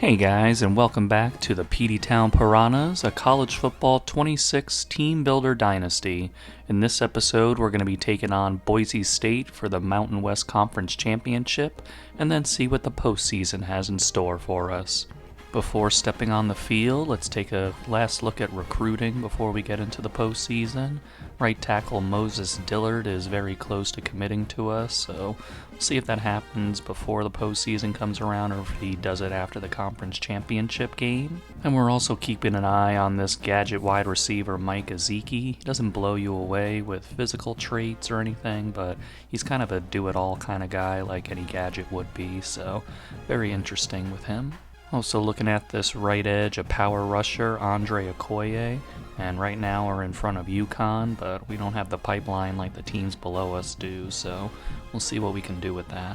Hey guys, and welcome back to the Peteytown Piranhas, a college football 26 team builder dynasty. In this episode, we're going to be taking on Boise State for the Mountain West Conference Championship, and then see what the postseason has in store for us. Before stepping on the field, let's take a last look at recruiting before we get into the postseason. Right tackle Moses Dillard is very close to committing to us, so we'll see if that happens before the postseason comes around or if he does it after the conference championship game. And we're also keeping an eye on this gadget wide receiver Mike Ezeki. He doesn't blow you away with physical traits or anything, but he's kind of a do-it-all kind of guy like any gadget would be, so very interesting with him. Also looking at this right edge, a power rusher, Andre Okoye, and right now we're in front of UConn, but we don't have the pipeline like the teams below us do, so we'll see what we can do with that.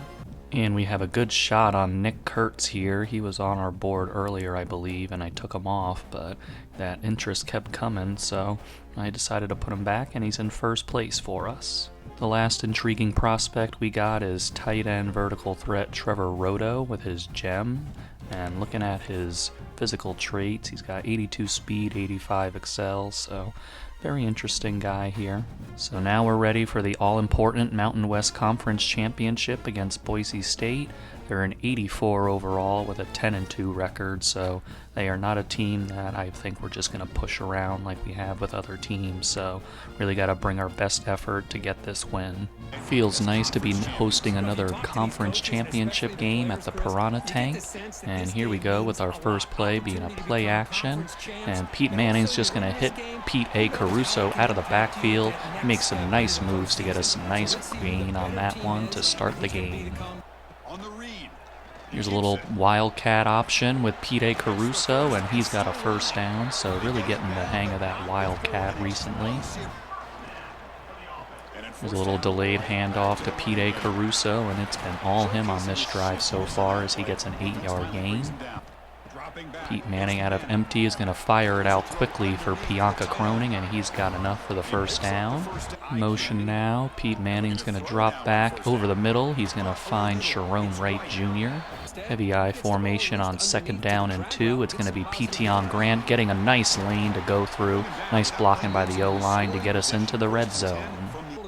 And we have a good shot on Nick Kurtz here. He was on our board earlier, I believe, and I took him off, but that interest kept coming, so I decided to put him back, and he's in first place for us. The last intriguing prospect we got is tight end vertical threat Trevor Roto with his gem. And looking at his physical traits, he's got 82 speed, 85 excel, so very interesting guy here. So now we're ready for the all-important Mountain West Conference Championship against Boise State. They're an 84 overall with a 10-2 record, so they are not a team that I think we're just going to push around like we have with other teams, so really got to bring our best effort to get this win. Feels nice to be hosting another conference championship game at the Piranha Tank, and here we go with our first play being a play action, and Pete Manning's just going to hit Pete A. Caruso out of the backfield, make some nice moves to get us some nice gain on that one to start the game. Here's a little wildcat option with Pete A. Caruso, and he's got a first down, so really getting the hang of that wildcat recently. There's a little delayed handoff to Pete A. Caruso, and it's been all him on this drive so far as he gets an 8-yard gain. Pete Manning out of empty is going to fire it out quickly for Bianca Croning, and he's got enough for the first down. Motion now. Pete Manning's going to drop back over the middle. He's going to find Sharon Wright Jr. Heavy I formation on 2nd down and 2. It's going to be Peteytown Grant getting a nice lane to go through. Nice blocking by the O-line to get us into the red zone.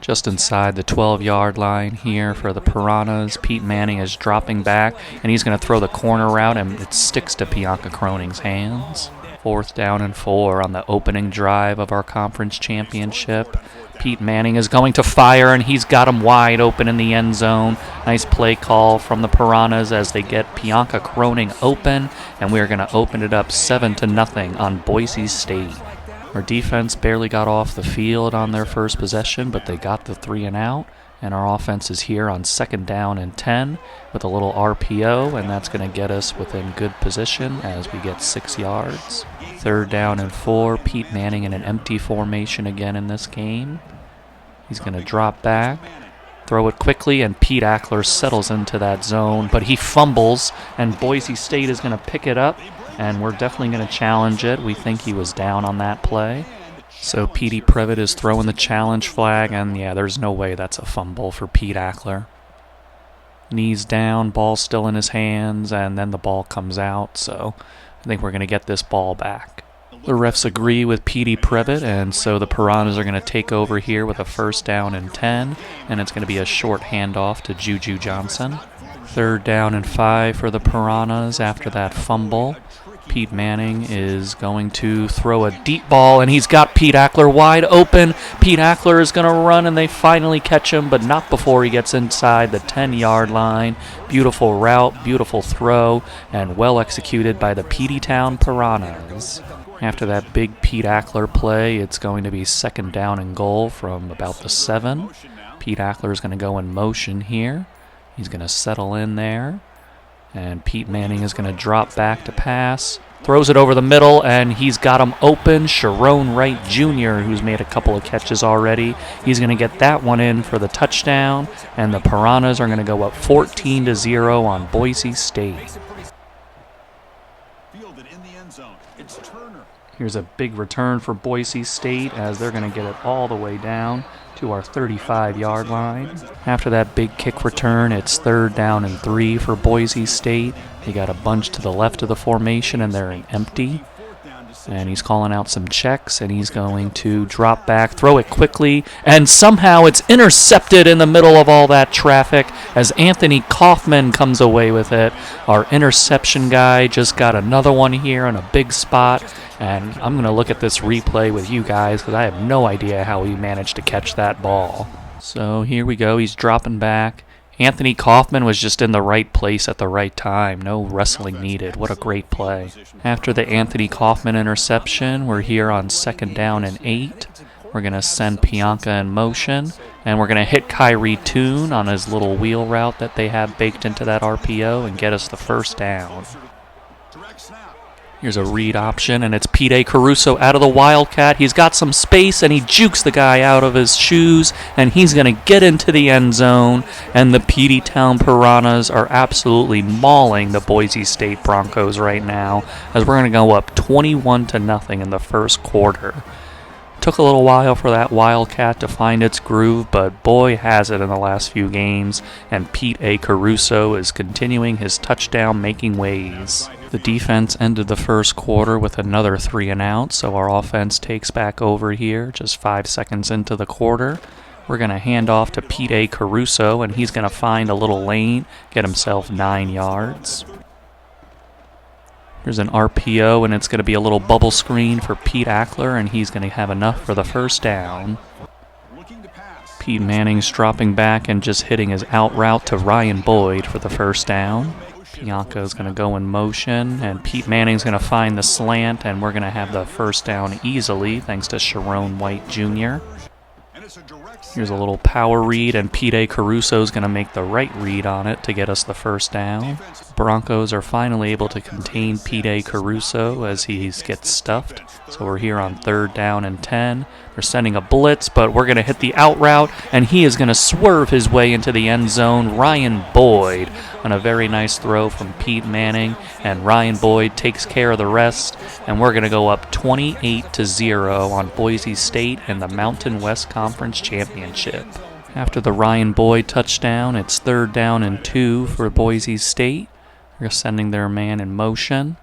Just inside the 12-yard line here for the Piranhas. Pete Manning is dropping back, and he's going to throw the corner route, and it sticks to Bianca Croning's hands. 4th down and 4 on the opening drive of our conference championship. Pete Manning is going to fire, and he's got him wide open in the end zone. Nice play call from the Piranhas as they get Bianca Croning open, and we're going to open it up 7-0 on Boise State. Our defense barely got off the field on their first possession, but they got the 3 and out, and our offense is here on 2nd down and 10 with a little RPO, and that's going to get us within good position as we get 6 yards. 3rd down and 4, Pete Manning in an empty formation again in this game. He's going to drop back, throw it quickly, and Pete Ackler settles into that zone, but he fumbles, and Boise State is going to pick it up. And we're definitely going to challenge it. We think he was down on that play. So Petey Previtt is throwing the challenge flag, and yeah, there's no way that's a fumble for Pete Ackler. Knees down, ball still in his hands, and then the ball comes out. So I think we're going to get this ball back. The refs agree with Petey Previtt, and so the Piranhas are going to take over here with a 1st down and 10, and it's going to be a short handoff to Juju Johnson. 3rd down and 5 for the Piranhas after that fumble. Pete Manning is going to throw a deep ball, and he's got Pete Ackler wide open. Pete Ackler is going to run, and they finally catch him, but not before he gets inside the 10-yard line. Beautiful route, beautiful throw, and well executed by the Peteytown Piranhas. After that big Pete Ackler play, it's going to be 2nd down and goal from about the 7. Pete Ackler is going to go in motion here. He's going to settle in there. And Pete Manning is going to drop back to pass. Throws it over the middle, and he's got him open. Sharon Wright Jr., who's made a couple of catches already. He's going to get that one in for the touchdown. And the Piranhas are going to go up 14-0 on Boise State. Here's a big return for Boise State as they're going to get it all the way down to our 35-yard line. After that big kick return, it's 3rd down and 3 for Boise State. They got a bunch to the left of the formation and they're empty. And he's calling out some checks, and he's going to drop back, throw it quickly, and somehow it's intercepted in the middle of all that traffic as Anthony Kaufman comes away with it. Our interception guy just got another one here in a big spot, and I'm going to look at this replay with you guys because I have no idea how he managed to catch that ball. So here we go. He's dropping back. Anthony Kaufman was just in the right place at the right time. No wrestling needed. What a great play. After the Anthony Kaufman interception, we're here on 2nd down and 8. We're going to send Pianka in motion, and we're going to hit Kyrie Toon on his little wheel route that they have baked into that RPO and get us the 1st down. Here's a read option, and it's Petey Caruso out of the Wildcat. He's got some space, and he jukes the guy out of his shoes, and he's going to get into the end zone. And the Peteytown Piranhas are absolutely mauling the Boise State Broncos right now, as we're going to go up 21-0 in the 1st quarter. Took a little while for that Wildcat to find its groove, but boy has it in the last few games, and Petey Caruso is continuing his touchdown-making ways. The defense ended the 1st quarter with another 3 and out, so our offense takes back over here just 5 seconds into the quarter. We're going to hand off to Petey Caruso, and he's going to find a little lane, get himself 9 yards. Here's an RPO, and it's going to be a little bubble screen for Pete Ackler, and he's going to have enough for the 1st down. Pete Manning's dropping back and just hitting his out route to Ryan Boyd for the 1st down. Pianka's going to go in motion, and Pete Manning's going to find the slant, and we're going to have the 1st down easily thanks to Sharon White Jr. Here's a little power read, and Petey Caruso's going to make the right read on it to get us the 1st down. Broncos are finally able to contain Petey Caruso as he gets stuffed. So we're here on 3rd down and 10. They're sending a blitz, but we're going to hit the out route, and he is going to swerve his way into the end zone. Ryan Boyd on a very nice throw from Pete Manning, and Ryan Boyd takes care of the rest, and we're going to go up 28-0 on Boise State in the Mountain West Conference Championship. After the Ryan Boyd touchdown, it's 3rd down and 2 for Boise State. They're sending their man in motion,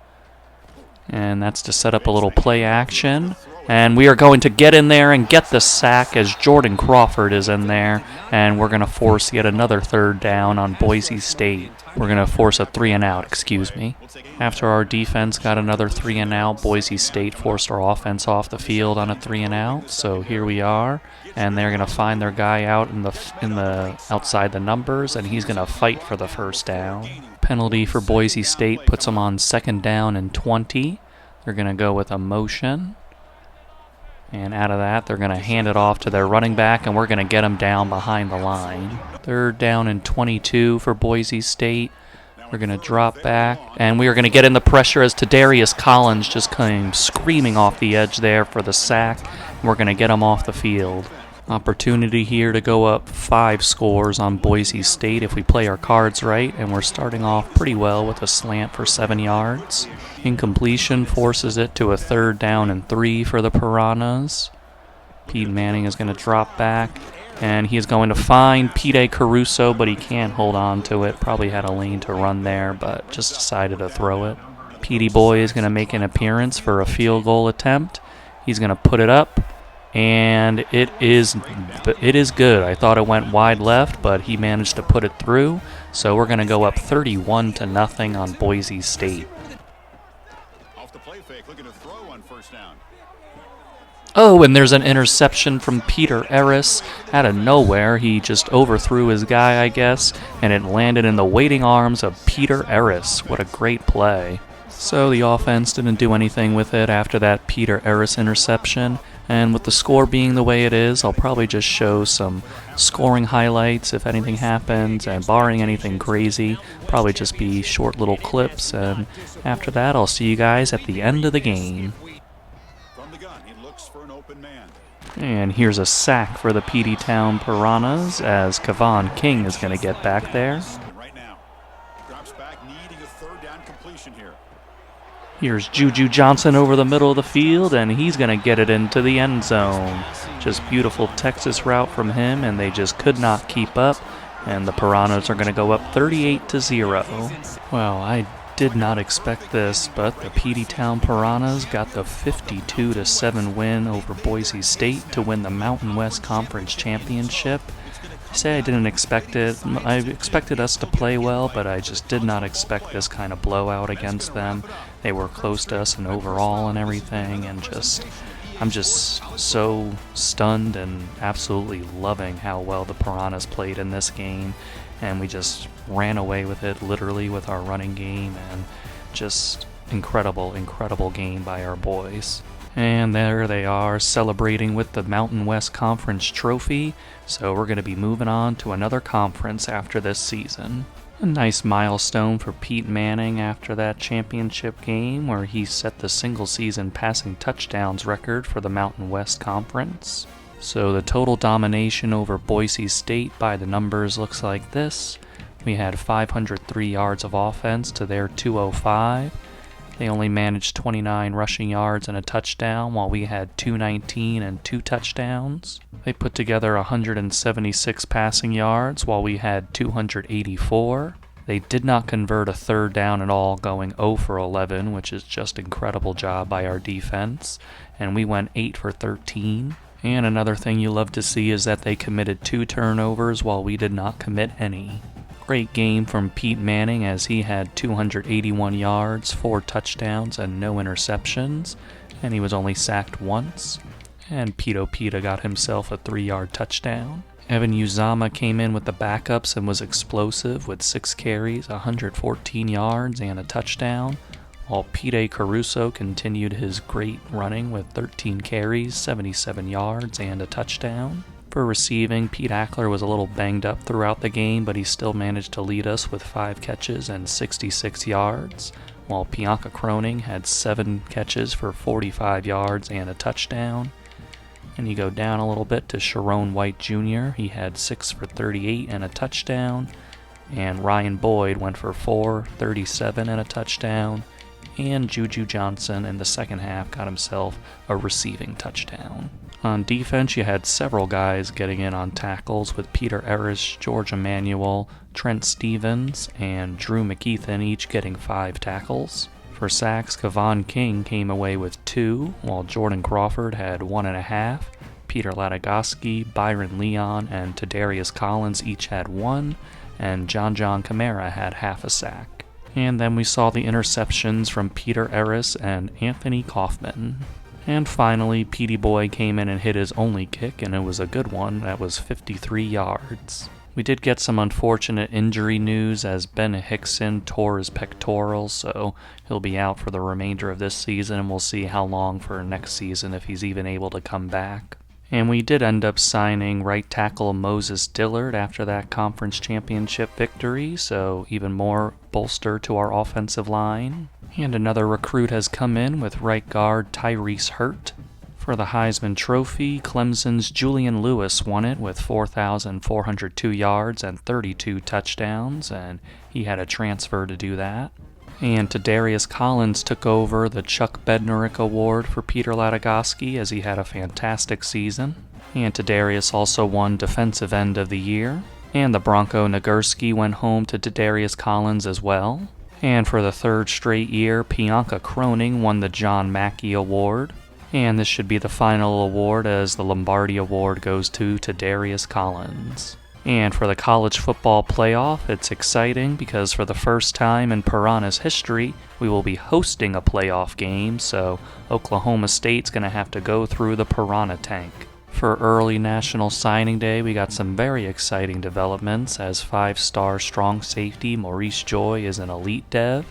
and that's to set up a little play action. And we are going to get in there and get the sack as Jordan Crawford is in there, and we're going to force yet another 3rd down on Boise State. We're going to force a 3 and out, excuse me. After our defense got another 3 and out, Boise State forced our offense off the field on a 3 and out. So here we are, and they're going to find their guy out in the outside the numbers, and he's going to fight for the 1st down. Penalty for Boise State puts them on 2nd down and 20. They're going to go with a motion. And out of that, they're going to hand it off to their running back, and we're going to get them down behind the line. 3rd down and 22 for Boise State. We're going to drop back, and we are going to get in the pressure as Tadarius Collins just came screaming off the edge there for the sack. We're going to get him off the field. Opportunity here to go up 5 scores on Boise State if we play our cards right, and we're starting off pretty well with a slant for 7 yards. Incompletion forces it to a 3rd down and 3 for the Piranhas. Pete Manning is going to drop back, and he is going to find Petey Caruso, but he can't hold on to it. Probably had a lane to run there, but just decided to throw it. Petey Boy is going to make an appearance for a field goal attempt. He's going to put it up, and it is good. I thought it went wide left, but he managed to put it through. So we're going to go up 31-0 on Boise State. Oh, and there's an interception from Peter Ellis out of nowhere. He just overthrew his guy, I guess, and it landed in the waiting arms of Peter Ellis. What a great play. So the offense didn't do anything with it after that Peter Ellis interception. And with the score being the way it is, I'll probably just show some scoring highlights if anything happens, and barring anything crazy, probably just be short little clips. And after that, I'll see you guys at the end of the game. And here's a sack for the Peteytown Piranhas as Kevon King is going to get back there. Here's Juju Johnson over the middle of the field, and he's going to get it into the end zone. Just beautiful Texas route from him, and they just could not keep up, and the Piranhas are going to go up 38-0. Well, I did not expect this, but the Peteytown Piranhas got the 52-7 win over Boise State to win the Mountain West Conference Championship. I say I didn't expect it. I expected us to play well, but I just did not expect this kind of blowout against them. They were close to us in overall and everything, and I'm just so stunned and absolutely loving how well the Piranhas played in this game. And we just ran away with it, literally, with our running game, and just incredible game by our boys. And there they are, celebrating with the Mountain West Conference trophy, so we're going to be moving on to another conference after this season. A nice milestone for Pete Manning after that championship game, where he set the single-season passing touchdowns record for the Mountain West Conference. So the total domination over Boise State by the numbers looks like this. We had 503 yards of offense to their 205. They only managed 29 rushing yards and a touchdown, while we had 219 and 2 touchdowns. They put together 176 passing yards, while we had 284. They did not convert a third down at all, going 0 for 11, which is just incredible job by our defense. And we went 8 for 13. And another thing you love to see is that they committed 2 turnovers, while we did not commit any. Great game from Pete Manning, as he had 281 yards, 4 touchdowns, and no interceptions, and he was only sacked once. And Peta got himself a 3-yard touchdown. Evan Uzama came in with the backups and was explosive with 6 carries, 114 yards, and a touchdown, while Peteytown Caruso continued his great running with 13 carries, 77 yards, and a touchdown. For receiving, Pete Ackler was a little banged up throughout the game, but he still managed to lead us with 5 catches and 66 yards, while Bianca Croning had 7 catches for 45 yards and a touchdown. And you go down a little bit to Sharon White Jr. He had 6 for 38 and a touchdown, and Ryan Boyd went for 4, 37 and a touchdown, and Juju Johnson in the second half got himself a receiving touchdown. On defense, you had several guys getting in on tackles, with Peter Erris, George Emanuel, Trent Stevens, and Drew McKeithen each getting 5 tackles. For sacks, Kevon King came away with 2, while Jordan Crawford had 1.5. Peter Latagoski, Byron Leon, and Tadarius Collins each had 1, and John Kamara had half a sack. And then we saw the interceptions from Peter Erris and Anthony Kaufman. And finally, Petey Boy came in and hit his only kick, and it was a good one. That was 53 yards. We did get some unfortunate injury news, as Ben Hickson tore his pectoral, so he'll be out for the remainder of this season, and we'll see how long for next season if he's even able to come back. And we did end up signing right tackle Moses Dillard after that conference championship victory, so even more bolster to our offensive line. And another recruit has come in with right guard Tyrese Hurt. For the Heisman Trophy, Clemson's Julian Lewis won it with 4,402 yards and 32 touchdowns, and he had a transfer to do that. And Tadarius Collins took over the Chuck Bednarik Award for Peter Latagoski, as he had a fantastic season. And Tadarius also won Defensive End of the Year. And the Bronco Nagurski went home to Tadarius Collins as well. And for the 3rd straight year, Bianca Croning won the John Mackey Award. And this should be the final award, as the Lombardi Award goes to Tadarius Collins. And for the college football playoff, it's exciting because for the first time in Piranha's history, we will be hosting a playoff game, so Oklahoma State's going to have to go through the Piranha tank. For early National Signing Day, we got some very exciting developments, as 5-star strong safety Maurice Joy is an elite dev,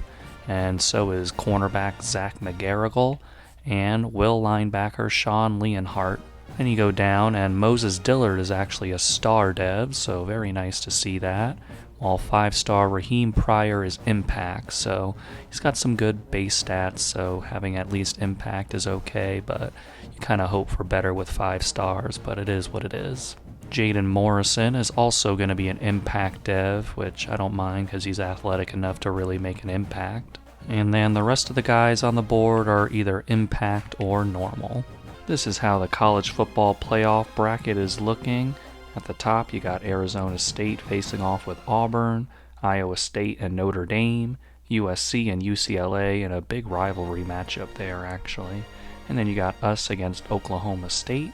and so is cornerback Zach McGarrigle, and will linebacker Sean Leonhardt. Then you go down, and Moses Dillard is actually a star dev, so very nice to see that. While 5-star Raheem Pryor is impact, so he's got some good base stats, so having at least impact is okay, but you kind of hope for better with 5 stars, but it is what it is. Jaden Morrison is also going to be an impact dev, which I don't mind because he's athletic enough to really make an impact. And then the rest of the guys on the board are either impact or normal. This is how the college football playoff bracket is looking. At the top, you got Arizona State facing off with Auburn, Iowa State and Notre Dame, USC and UCLA in a big rivalry matchup there, actually. And then you got us against Oklahoma State.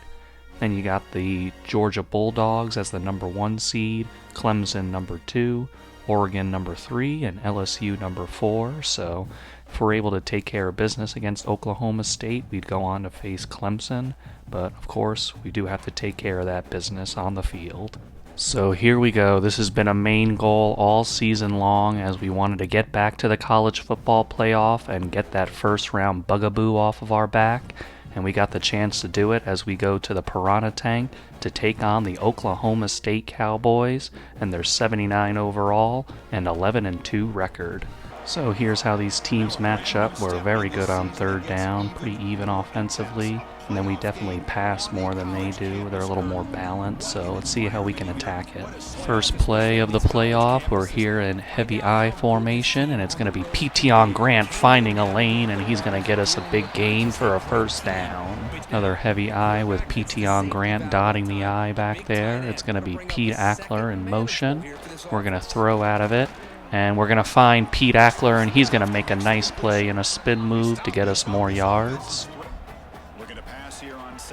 Then you got the Georgia Bulldogs as the number 1 seed, Clemson number 2, Oregon number 3, and LSU number 4. So if we're able to take care of business against Oklahoma State, we'd go on to face Clemson. But of course, we do have to take care of that business on the field. So here we go. This has been a main goal all season long, as we wanted to get back to the college football playoff and get that first round bugaboo off of our back. And we got the chance to do it as we go to the Piranha Tank to take on the Oklahoma State Cowboys and their 79 overall and 11-2 record. So here's how these teams match up. We're very good on third down, pretty even offensively, and then we definitely pass more than they do. They're a little more balanced, so let's see how we can attack it. First play of the playoff, we're here in heavy I formation, and it's going to be Peteytown Grant finding a lane, and he's going to get us a big gain for a first down. Another heavy I with Peteytown Grant dotting the I back there. It's going to be Pete Ackler in motion. We're going to throw out of it. And we're going to find Pete Ackler, and he's going to make a nice play in a spin move to get us more yards.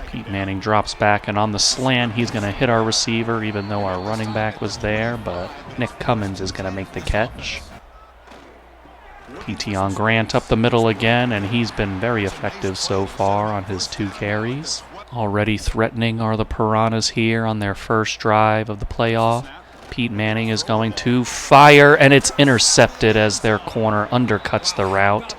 Pete Manning drops back, and on the slant, he's going to hit our receiver, even though our running back was there, but Nick Cummins is going to make the catch. Peteytown Grant up the middle again, and he's been very effective so far on his 2 carries. Already threatening are the Piranhas here on their first drive of the playoff. Pete Manning is going to fire, and it's intercepted as their corner undercuts the route.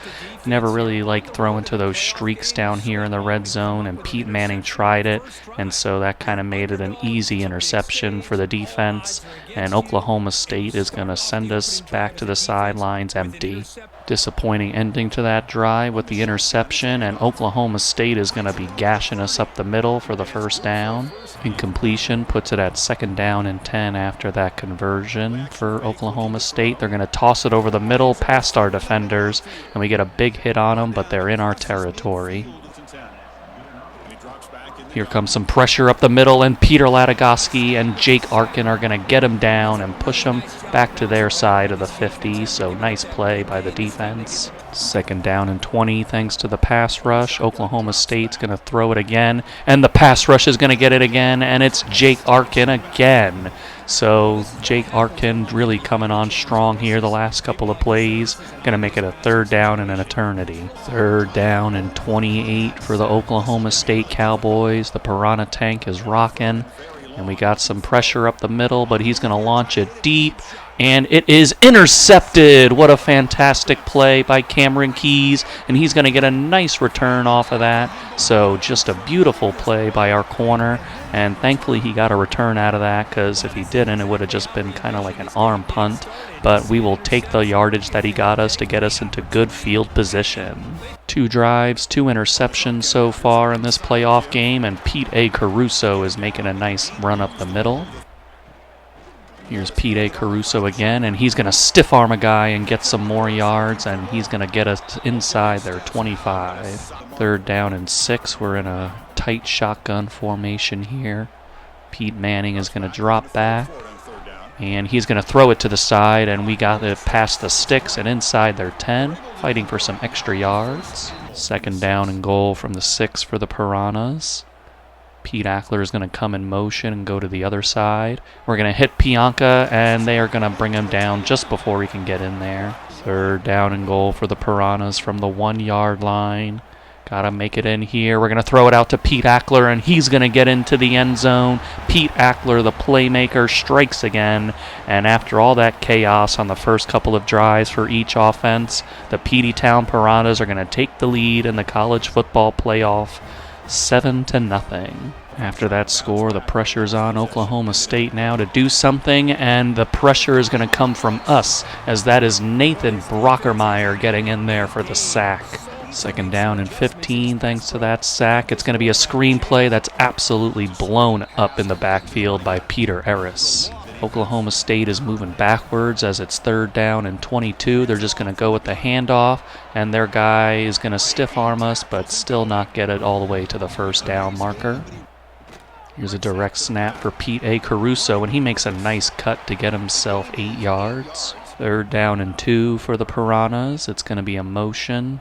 Never really liked throwing to those streaks down here in the red zone, and Pete Manning tried it, and so that kind of made it an easy interception for the defense, and Oklahoma State is going to send us back to the sidelines empty. Disappointing ending to that drive with the interception, and Oklahoma State is going to be gashing us up the middle for the first down. Incompletion puts it at 2nd down and 10 after that conversion for Oklahoma State. They're going to toss it over the middle past our defenders, and we get a big hit on them, but they're in our territory. Here comes some pressure up the middle, and Peter Latagoski and Jake Arkin are going to get him down and push him back to their side of the 50, so nice play by the defense. 2nd down and 20 thanks to the pass rush. Oklahoma State's going to throw it again, and the pass rush is going to get it again, and it's Jake Arkin again. So Jake Arkin really coming on strong here the last couple of plays. Going to make it a 3rd down and an eternity. 3rd down and 28 for the Oklahoma State Cowboys. The Piranha Tank is rocking. And we got some pressure up the middle, but he's going to launch it deep. And it is intercepted. What a fantastic play by Cameron Keys. And he's going to get a nice return off of that. So just a beautiful play by our corner. And thankfully he got a return out of that, because if he didn't, it would have just been kind of like an arm punt. But we will take the yardage that he got us to get us into good field position. 2 drives, 2 interceptions so far in this playoff game, and Pete A. Caruso is making a nice run up the middle. Here's Pete A. Caruso again, and he's going to stiff arm a guy and get some more yards, and he's going to get us inside their 25. 3rd down and 6. We're in a tight shotgun formation here. Pete Manning is going to drop back, and he's going to throw it to the side, and we got it past the sticks and inside their 10, fighting for some extra yards. 2nd down and goal from the 6 for the Piranhas. Pete Ackler is going to come in motion and go to the other side. We're going to hit Pianka, and they are going to bring him down just before he can get in there. 3rd down and goal for the Piranhas from the 1-yard line. Got to make it in here. We're going to throw it out to Pete Ackler, and he's going to get into the end zone. Pete Ackler, the playmaker, strikes again. And after all that chaos on the first couple of drives for each offense, the Peteytown Piranhas are going to take the lead in the college football playoff 7-0. After that score, the pressure's on Oklahoma State now to do something, and the pressure is going to come from us, as that is Nathan Brockermeyer getting in there for the sack. 2nd down and 15 thanks to that sack. It's going to be a screen play that's absolutely blown up in the backfield by Peter Eris. Oklahoma State is moving backwards as it's 3rd down and 22. They're just going to go with the handoff, and their guy is going to stiff arm us, but still not get it all the way to the 1st down marker. Here's a direct snap for Peteytown Caruso, and he makes a nice cut to get himself 8 yards. 3rd down and 2 for the Piranhas. It's going to be a motion.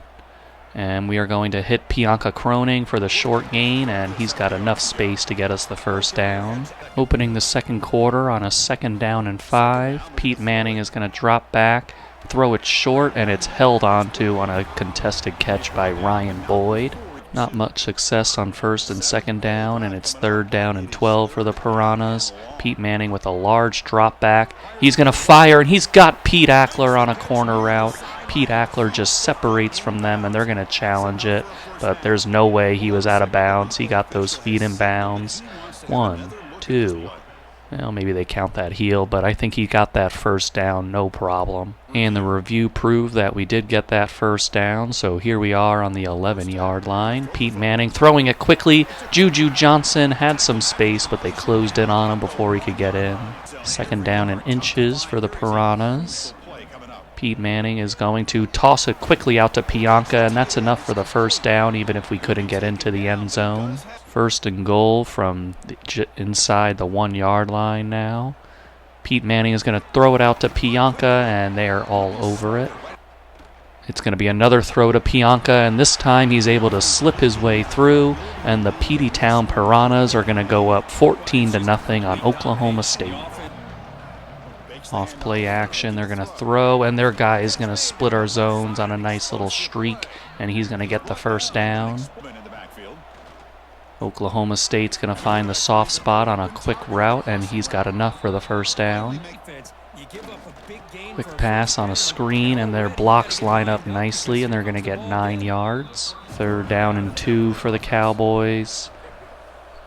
And we are going to hit Bianca Croning for the short gain, and he's got enough space to get us the 1st down. Opening the 2nd quarter on a 2nd down and 5. Pete Manning is going to drop back, throw it short, and it's held onto on a contested catch by Ryan Boyd. Not much success on 1st and 2nd down, and it's 3rd down and 12 for the Piranhas. Pete Manning with a large drop back. He's going to fire, and he's got Pete Ackler on a corner route. Pete Ackler just separates from them, and they're going to challenge it, but there's no way he was out of bounds. He got those feet in bounds. 1, 2. Well, maybe they count that heel, but I think he got that 1st down, no problem. And the review proved that we did get that 1st down, so here we are on the 11-yard line. Pete Manning throwing it quickly. Juju Johnson had some space, but they closed in on him before he could get in. 2nd down and inches for the Piranhas. Pete Manning is going to toss it quickly out to Bianca, and that's enough for the 1st down, even if we couldn't get into the end zone. 1st and goal from inside the 1-yard line now. Pete Manning is going to throw it out to Bianca, and they are all over it. It's going to be another throw to Bianca, and this time he's able to slip his way through, and the Peteytown Piranhas are going to go up 14-0 on Oklahoma State. Off play action, they're going to throw, and their guy is going to split our zones on a nice little streak, and he's going to get the 1st down. Oklahoma State's going to find the soft spot on a quick route, and he's got enough for the 1st down. Quick pass on a screen, and their blocks line up nicely, and they're going to get 9 yards. 3rd down and 2 for the Cowboys.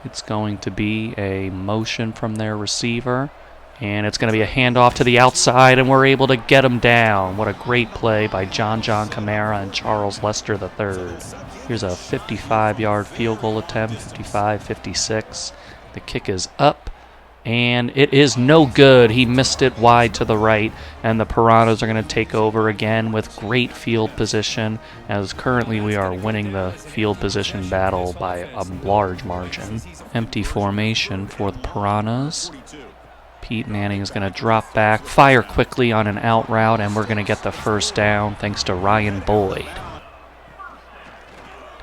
It's going to be a motion from their receiver. And it's going to be a handoff to the outside, and we're able to get him down. What a great play by John Camara and Charles Lester III. Here's a 55-yard field goal attempt, 55-56. The kick is up, and it is no good. He missed it wide to the right, and the Piranhas are going to take over again with great field position, as currently we are winning the field position battle by a large margin. Empty formation for the Piranhas. Pete Manning is going to drop back, fire quickly on an out route, and we're going to get the 1st down thanks to Ryan Boyd.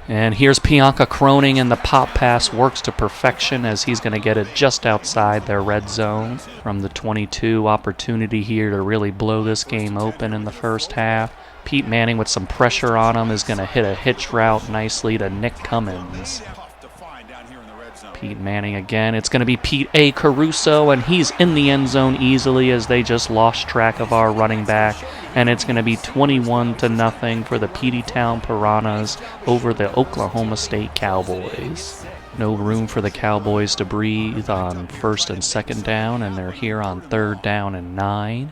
And here's Bianca Croning, and the pop pass works to perfection as he's going to get it just outside their red zone. From the 22, opportunity here to really blow this game open in the 1st half. Pete Manning with some pressure on him is going to hit a hitch route nicely to Nick Cummins. Pete Manning again. It's going to be Peteytown Caruso, and he's in the end zone easily as they just lost track of our running back. And it's going to be 21-0 for the Peteytown Piranhas over the Oklahoma State Cowboys. No room for the Cowboys to breathe on 1st and 2nd down, and they're here on 3rd down and 9.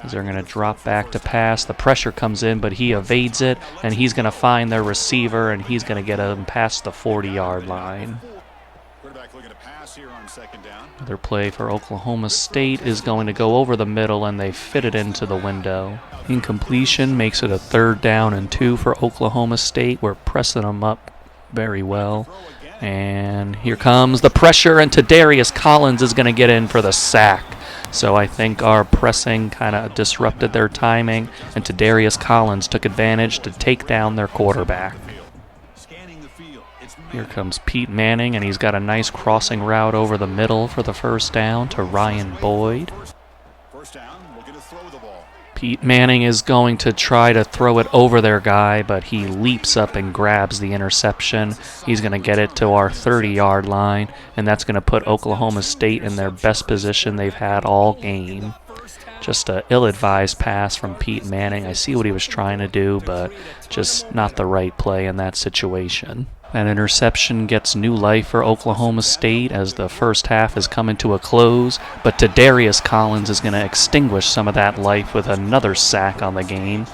As they're going to drop back to pass. The pressure comes in, but he evades it, and he's going to find their receiver, and he's going to get him past the 40-yard line. Another play for Oklahoma State is going to go over the middle, and they fit it into the window. Incompletion makes it a 3rd down and 2 for Oklahoma State. We're pressing them up very well. And here comes the pressure, and Tadarius Collins is going to get in for the sack. So I think our pressing kind of disrupted their timing, and Tadarius Collins took advantage to take down their quarterback. Here comes Pete Manning, and he's got a nice crossing route over the middle for the 1st down to Ryan Boyd. Pete Manning is going to try to throw it over their guy, but he leaps up and grabs the interception. He's going to get it to our 30-yard line, and that's going to put Oklahoma State in their best position they've had all game. Just an ill-advised pass from Pete Manning. I see what he was trying to do, but just not the right play in that situation. That interception gets new life for Oklahoma State as the 1st half is coming to a close, but Tadarius Collins is going to extinguish some of that life with another sack on the game,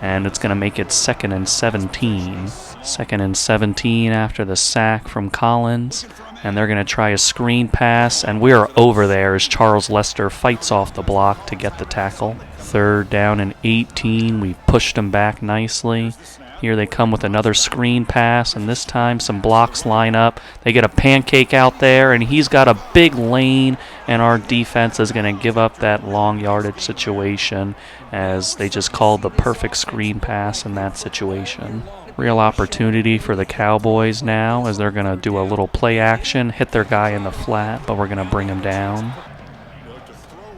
and it's going to make it 2nd and 17. 2nd and 17 after the sack from Collins, And they're going to try a screen pass, and we are over there as Charles Lester fights off the block to get the tackle. 3rd down and 18. We pushed them back nicely. Here they come with another screen pass, and this time some blocks line up. They get a pancake out there, and he's got a big lane, and our defense is going to give up that long yardage situation as they just called the perfect screen pass in that situation. Real opportunity for the Cowboys now as they're going to do a little play action, hit their guy in the flat, but we're going to bring him down.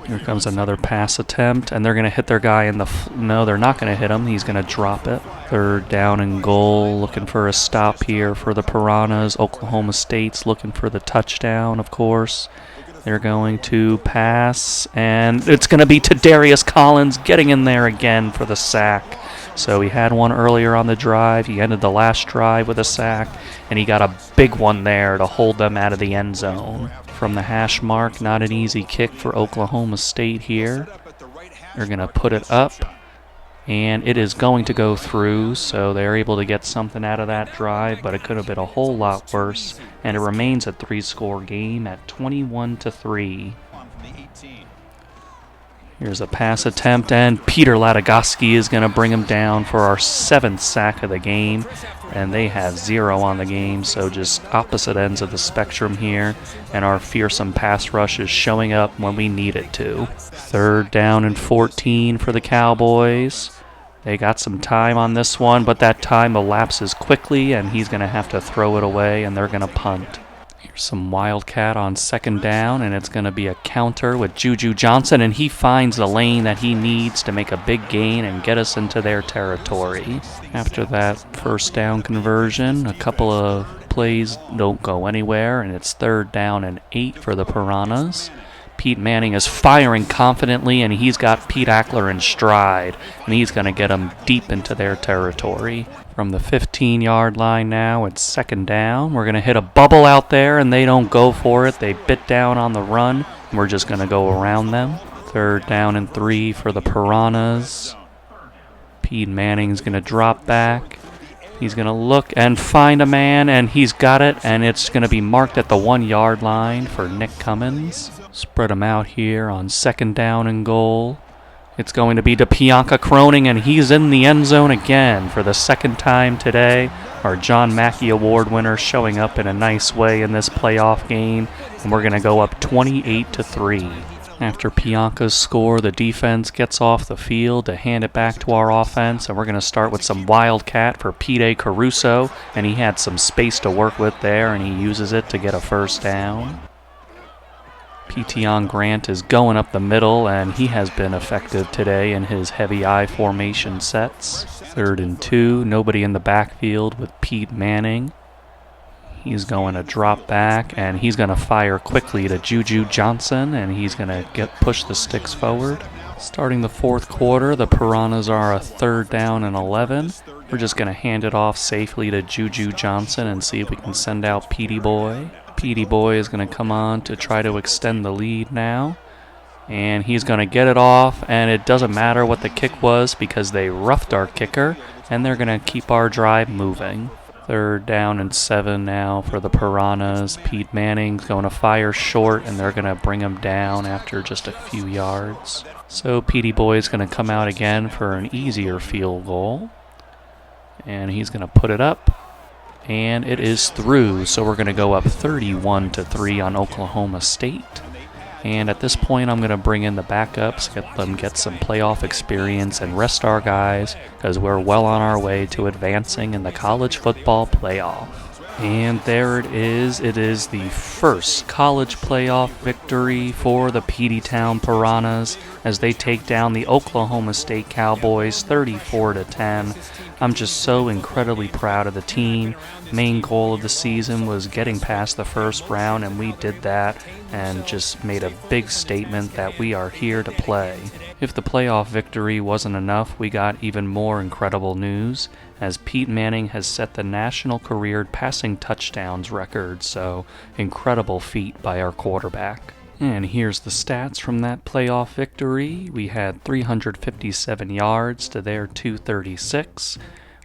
Here comes another pass attempt, and they're going to hit their guy in the no, they're not going to hit him. He's going to drop it. 3rd down and goal, looking for a stop here for the Piranhas. Oklahoma State's looking for the touchdown, of course. They're going to pass, and it's going to be to Darius Collins getting in there again for the sack. So he had one earlier on the drive. He ended the last drive with a sack, and he got a big one there to hold them out of the end zone. From the hash mark, not an easy kick for Oklahoma State here. They're going to put it up, and it is going to go through, so they're able to get something out of that drive, but it could have been a whole lot worse, and it remains a 3-score game at 21-3. Here's a pass attempt, and Peter Latagoski is going to bring him down for our 7th sack of the game, and they have 0 on the game, so just opposite ends of the spectrum here, and our fearsome pass rush is showing up when we need it to. 3rd down and 14 for the Cowboys. They got some time on this one, but that time elapses quickly, and he's going to have to throw it away, and they're going to punt. Some Wildcat on 2nd down, and it's going to be a counter with Juju Johnson, and he finds the lane that he needs to make a big gain and get us into their territory. After that 1st down conversion, a couple of plays don't go anywhere, and it's 3rd down and 8 for the Piranhas. Pete Manning is firing confidently, and he's got Pete Ackler in stride, and he's going to get them deep into their territory. From the 15-yard line now, it's 2nd down. We're going to hit a bubble out there, and they don't go for it. They bit down on the run, and we're just going to go around them. 3rd down and 3 for the Piranhas. Pete Manning's going to drop back. He's going to look and find a man, and he's got it, and it's going to be marked at the 1-yard line for Nick Cummins. Spread him out here on 2nd down and goal. It's going to be to Bianca Croning, and he's in the end zone again for the 2nd time today. Our John Mackey Award winner showing up in a nice way in this playoff game, and we're going to go up 28-3. After Bianca's score, the defense gets off the field to hand it back to our offense, and we're going to start with some Wildcat for Peteytown Caruso, and he had some space to work with there, and he uses it to get a 1st down. Peteytown Grant is going up the middle, and he has been effective today in his heavy I formation sets. 3rd and 2, nobody in the backfield with Pete Manning. He's going to drop back, and he's going to fire quickly to Juju Johnson, and he's going to push the sticks forward. Starting the 4th quarter, the Piranhas are a 3rd down and 11. We're just going to hand it off safely to Juju Johnson and see if we can send out Petey Boy. Petey Boy is going to come on to try to extend the lead now. And he's going to get it off, and it doesn't matter what the kick was because they roughed our kicker, and they're going to keep our drive moving. 3rd down and 7 now for the Piranhas. Pete Manning's going to fire short, and they're going to bring him down after just a few yards. So Petey Boy is going to come out again for an easier field goal. And he's going to put it up. And it is through, so we're going to go up 31-3 on Oklahoma State. And at this point, I'm going to bring in the backups, get them get some playoff experience, and rest our guys, because we're well on our way to advancing in the college football playoff. And there it is. It is the first college playoff victory for the Peteytown Piranhas as they take down the Oklahoma State Cowboys 34-10. I'm just so incredibly proud of the team. Main goal of the season was getting past the 1st round, and we did that and just made a big statement that we are here to play. If the playoff victory wasn't enough, we got even more incredible news as Pete Manning has set the national career passing touchdowns record, so incredible feat by our quarterback. And here's the stats from that playoff victory. We had 357 yards to their 236.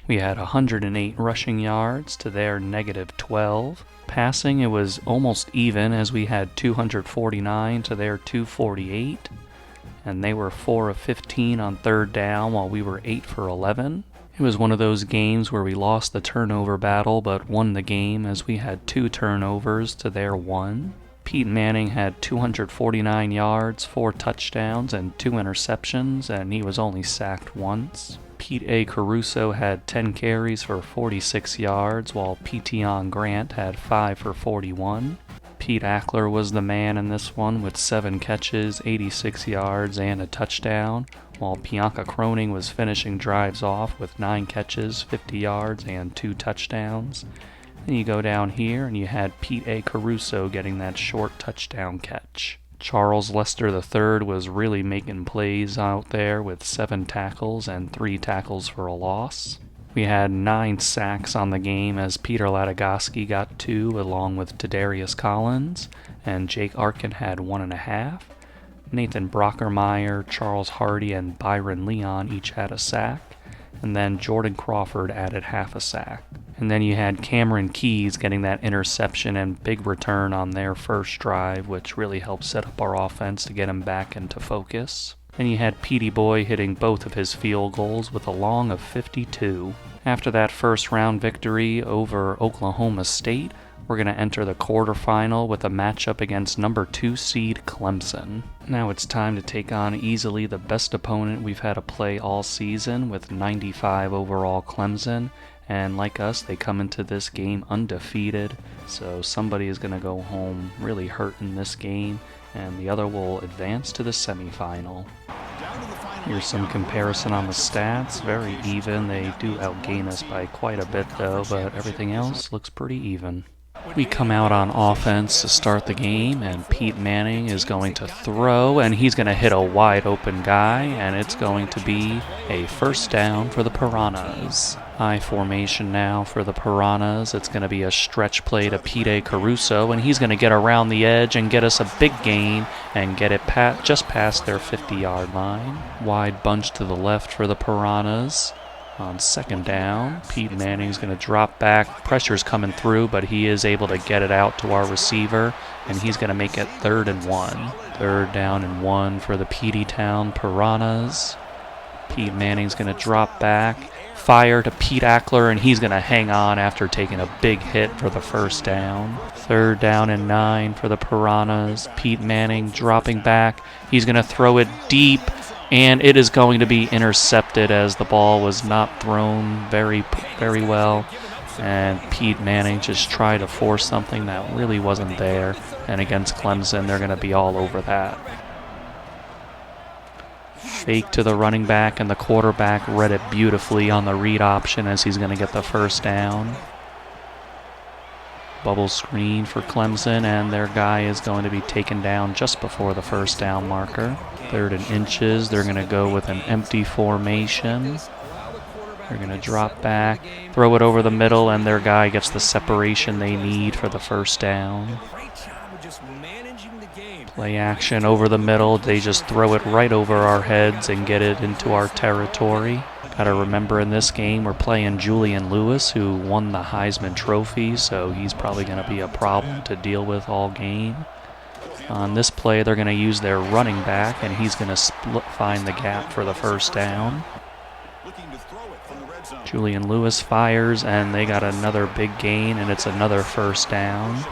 We had 108 rushing yards to their -12. Passing, it was almost even as we had 249 to their 248. And they were 4 of 15 on third down while we were 8 for 11. It was one of those games where we lost the turnover battle but won the game as we had 2 turnovers to their 1. Pete Manning had 249 yards, 4 touchdowns, and 2 interceptions, and he was only sacked once. Pete A. Caruso had 10 carries for 46 yards, while Peteytown Grant had 5 for 41. Pete Ackler was the man in this one with 7 catches, 86 yards, and a touchdown, while Bianca Croning was finishing drives off with 9 catches, 50 yards, and 2 touchdowns. Then you go down here and you had Pete A. Caruso getting that short touchdown catch. Charles Lester III was really making plays out there with 7 tackles and 3 tackles for a loss. We had 9 sacks on the game as Peter Latagowski got 2 along with Tadarius Collins, and Jake Arkin had 1.5. Nathan Brockermeyer, Charles Hardy, and Byron Leon each had a sack, and then Jordan Crawford added half a sack. And then you had Cameron Keys getting that interception and big return on their first drive, which really helped set up our offense to get him back into focus. Then you had Petey Boy hitting both of his field goals with a long of 52. After that first round victory over Oklahoma State, we're going to enter the quarterfinal with a matchup against number 2 seed Clemson. Now it's time to take on easily the best opponent we've had to play all season with 95 overall Clemson. And like us, they come into this game undefeated, so somebody is going to go home really hurt in this game, and the other will advance to the semifinal. Here's some comparison on the stats. Very even. They do outgain us by quite a bit though, but everything else looks pretty even. We come out on offense to start the game, and Pete Manning is going to throw, and he's going to hit a wide open guy, and it's going to be a first down for the Piranhas. High formation now for the Piranhas. It's going to be a stretch play to Pete A. Caruso, and he's going to get around the edge and get us a big gain and get it just past their 50-yard line. Wide bunch to the left for the Piranhas. On second down, Pete Manning's going to drop back. Pressure's coming through, but he is able to get it out to our receiver, and he's going to make it 3rd and 1. 3rd down and 1 for the Peteytown Piranhas. Pete Manning's going to drop back, fire to Pete Ackler, and he's going to hang on after taking a big hit for the first down. 3rd down and 9 for the Piranhas. Pete Manning dropping back. He's going to throw it deep, and it is going to be intercepted as the ball was not thrown very well. And Pete Manning just tried to force something that really wasn't there. And against Clemson, they're going to be all over that. Fake to the running back, and the quarterback read it beautifully on the read option as he's going to get the first down. Bubble screen for Clemson, and their guy is going to be taken down just before the first down marker. 3rd and inches, they're going to go with an empty formation. They're going to drop back, throw it over the middle, and their guy gets the separation they need for the first down. Play action over the middle, they just throw it right over our heads and get it into our territory. Gotta remember in this game we're playing Julian Lewis, who won the Heisman Trophy, so he's probably going to be a problem to deal with all game. On this play, they're going to use their running back, and he's going to find the gap for the first down. Julian Lewis fires, and they got another big gain, and it's another first down.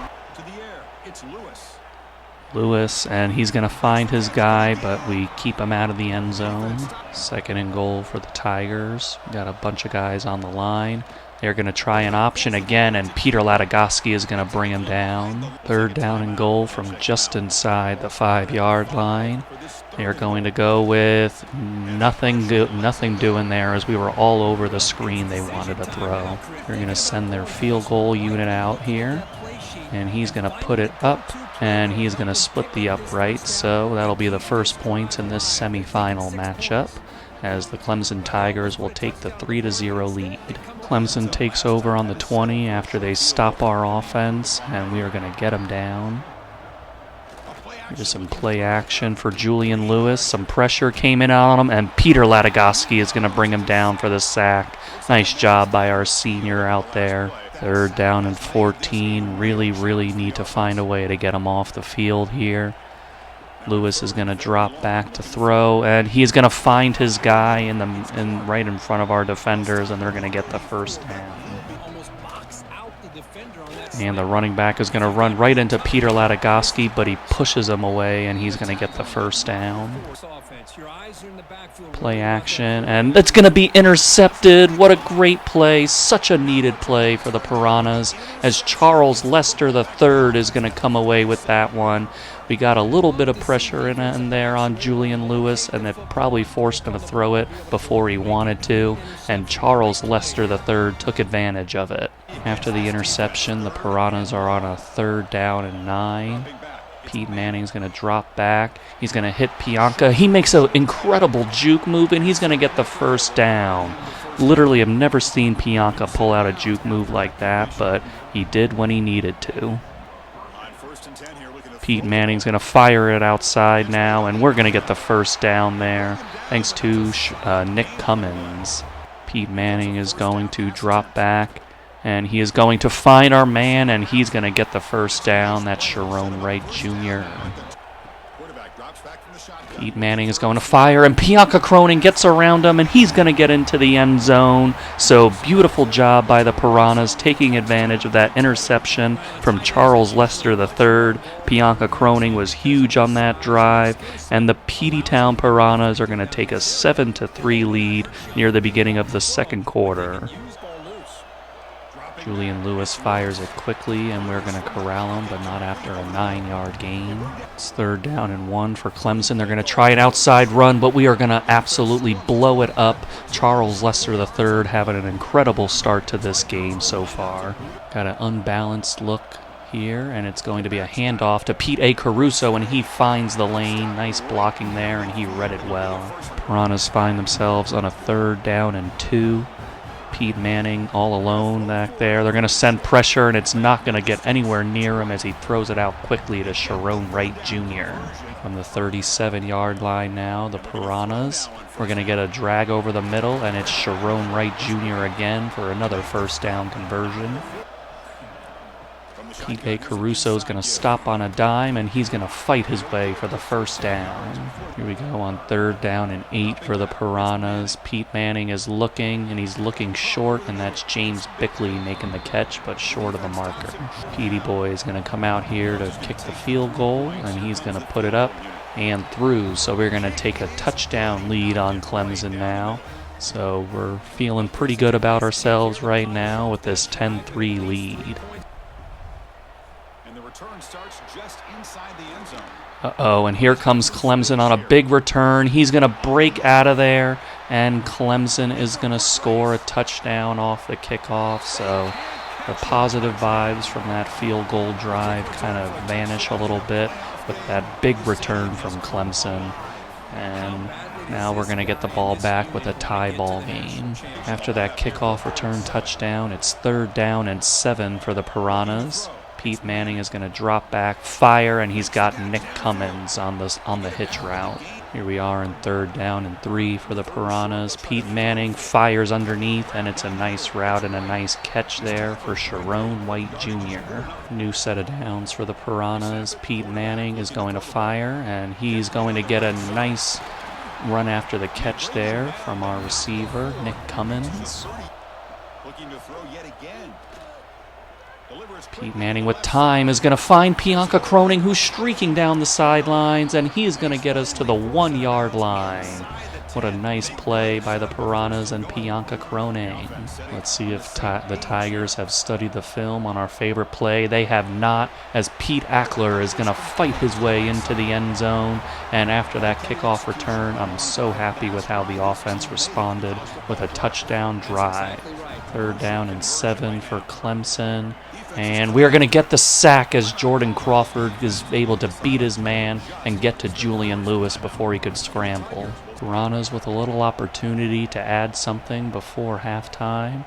Lewis, and he's going to find his guy, but we keep him out of the end zone. 2nd and goal for the Tigers. Got a bunch of guys on the line. They're going to try an option again, and Peter Latagowski is going to bring him down. 3rd down and goal from just inside the 5-yard line. They're going to go with nothing doing there as we were all over the screen they wanted to throw. They're going to send their field goal unit out here, and he's going to put it up, and he's going to split the uprights, so that'll be the first points in this semifinal matchup, as the Clemson Tigers will take the 3-0 lead. Clemson takes over on the 20 after they stop our offense, and we are going to get them down. Here's some play action for Julian Lewis. Some pressure came in on him, and Peter Latagoski is going to bring him down for the sack. Nice job by our senior out there. 3rd down and 14. Really need to find a way to get him off the field here. Lewis is going to drop back to throw, and he's going to find his guy right in front of our defenders, and they're going to get the first down. And the running back is going to run right into Peter Latagoski, but he pushes him away, and he's going to get the first down. Play action, and it's going to be intercepted. What a great play. Such a needed play for the Piranhas, as Charles Lester III is going to come away with that one. We got a little bit of pressure in there on Julian Lewis, and it probably forced him to throw it before he wanted to, and Charles Lester III took advantage of it. After the interception, the Piranhas are on a 3rd down and 9. Pete Manning's going to drop back. He's going to hit Pianka. He makes an incredible juke move, and he's going to get the first down. Literally, I've never seen Pianka pull out a juke move like that, but he did when he needed to. Pete Manning's going to fire it outside now, and we're going to get the first down there, thanks to Nick Cummins. Pete Manning is going to drop back, and he is going to find our man, and he's going to get the first down. That's Sharon Wright Jr. Pete Manning is going to fire, and Pianka Cronin gets around him, and he's going to get into the end zone. So beautiful job by the Piranhas, taking advantage of that interception from Charles Lester III. Pianka Cronin was huge on that drive, and the Peteytown Piranhas are going to take a 7-3 lead near the beginning of the 2nd quarter. Julian Lewis fires it quickly, and we're going to corral him, but not after a 9-yard gain. It's 3rd down and 1 for Clemson. They're going to try an outside run, but we are going to absolutely blow it up. Charles Lester III having an incredible start to this game so far. Got an unbalanced look here, and it's going to be a handoff to Pete A. Caruso, and he finds the lane. Nice blocking there, and he read it well. Piranhas find themselves on a 3rd down and 2. Pete Manning all alone back there. They're going to send pressure, and it's not going to get anywhere near him as he throws it out quickly to Sharon Wright Jr. From the 37-yard line now, the Piranhas. We're going to get a drag over the middle, and it's Sharon Wright Jr. again for another first down conversion. Pete A. Caruso is going to stop on a dime, and he's going to fight his way for the first down. Here we go on 3rd down and 8 for the Piranhas. Pete Manning is looking, and he's looking short, and that's James Bickley making the catch, but short of the marker. Petey Boy is going to come out here to kick the field goal, and he's going to put it up and through. So we're going to take a touchdown lead on Clemson now. So we're feeling pretty good about ourselves right now with this 10-3 lead. Starts just inside the end zone. Uh-oh, and here comes Clemson on a big return. He's going to break out of there, and Clemson is going to score a touchdown off the kickoff. So the positive vibes from that field goal drive kind of vanish a little bit with that big return from Clemson. And now we're going to get the ball back with a tie ball game. After that kickoff return touchdown, it's 3rd down and 7 for the Piranhas. Pete Manning is going to drop back, fire, and he's got Nick Cummins on the hitch route. Here we are in 3rd down and 3 for the Piranhas. Pete Manning fires underneath, and it's a nice route and a nice catch there for Sharon White Jr. New set of downs for the Piranhas. Pete Manning is going to fire, and he's going to get a nice run after the catch there from our receiver, Nick Cummins. Looking to throw yet again. Pete Manning with time is going to find Pianka Cronin, who's streaking down the sidelines, and he's going to get us to the 1-yard line. What a nice play by the Piranhas and Pianka Cronin. Let's see if the Tigers have studied the film on our favorite play. They have not, as Pete Ackler is going to fight his way into the end zone. And after that kickoff return, I'm so happy with how the offense responded with a touchdown drive. 3rd down and 7 for Clemson. And we are going to get the sack as Jordan Crawford is able to beat his man and get to Julian Lewis before he could scramble. Piranhas with a little opportunity to add something before halftime.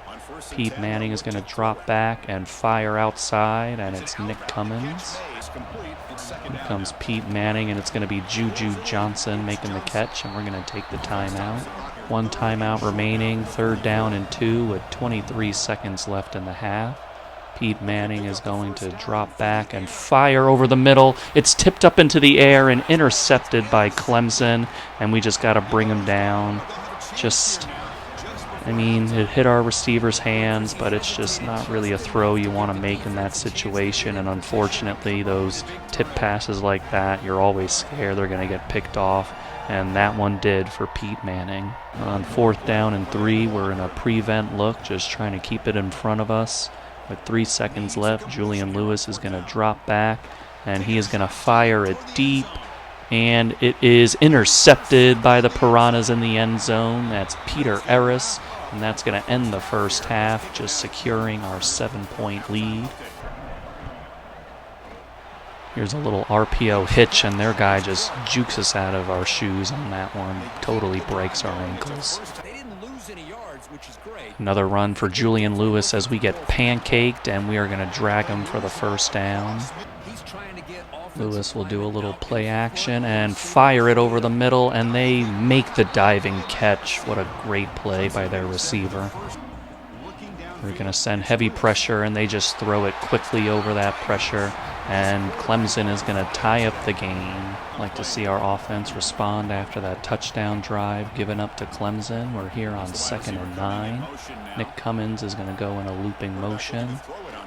Pete Manning is going to drop back and fire outside, and it's Nick Cummins. complete. It's second Here down comes now. Pete Manning, and it's going to be Juju Johnson making the catch, and we're going to take the timeout. One timeout remaining, 3rd down and 2 with 23 seconds left in the half. Pete Manning is going to drop back and fire over the middle. It's tipped up into the air and intercepted by Clemson, and we just got to bring him down. I mean, it hit our receiver's hands, but it's just not really a throw you want to make in that situation. And unfortunately, those tip passes like that, you're always scared they're going to get picked off. And that one did for Pete Manning. On 4th down and 3, we're in a prevent look, just trying to keep it in front of us. With 3 seconds left, Julian Lewis is going to drop back, and he is going to fire it deep. And it is intercepted by the Piranhas in the end zone. That's Peter Ellis, and that's going to end the first half, just securing our 7-point lead. Here's a little RPO hitch, and their guy just jukes us out of our shoes on that one. Totally breaks our ankles. Another run for Julian Lewis as we get pancaked, and we are going to drag him for the first down. Lewis will do a little play action and fire it over the middle, and they make the diving catch. What a great play by their receiver. We're going to send heavy pressure, and they just throw it quickly over that pressure, and Clemson is going to tie up the game. Like to see our offense respond after that touchdown drive given up to Clemson. We're here on 2nd and 9. Nick Cummins is going to go in a looping motion.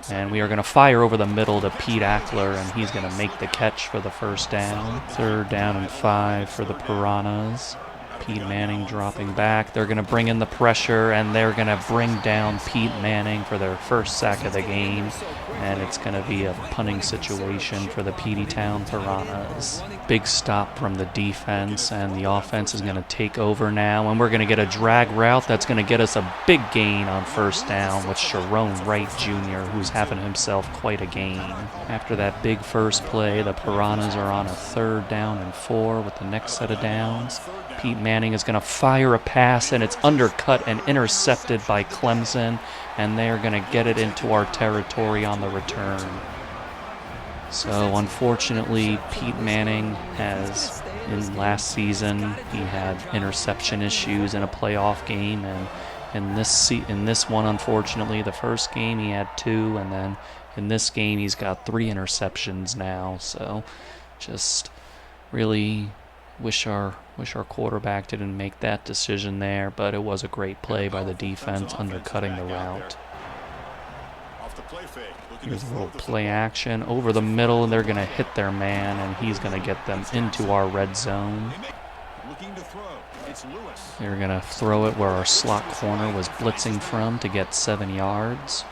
And we are going to fire over the middle to Pete Ackler, and he's going to make the catch for the first down. 3rd down and 5 for the Piranhas. Pete Manning dropping back. They're going to bring in the pressure, and they're going to bring down Pete Manning for their first sack of the game. And it's going to be a punting situation for the Peteytown Piranhas. Big stop from the defense, and the offense is going to take over now. And we're going to get a drag route that's going to get us a big gain on 1st down with Sharon Wright Jr., who's having himself quite a game. After that big first play, the Piranhas are on a 3rd down and 4 with the next set of downs. Pete Manning is going to fire a pass, and it's undercut and intercepted by Clemson, and they're going to get it into our territory on the return. So unfortunately, Pete Manning has, in last season, he had interception issues in a playoff game, and in this one, unfortunately, the first game he had 2, and then in this game he's got 3 interceptions now. So just really wish our quarterback didn't make that decision there, but it was a great play by the defense undercutting the route. Here's a little play action over the middle, and they're going to hit their man, and he's going to get them into our red zone. They're going to throw it where our slot corner was blitzing from to get 7 yards.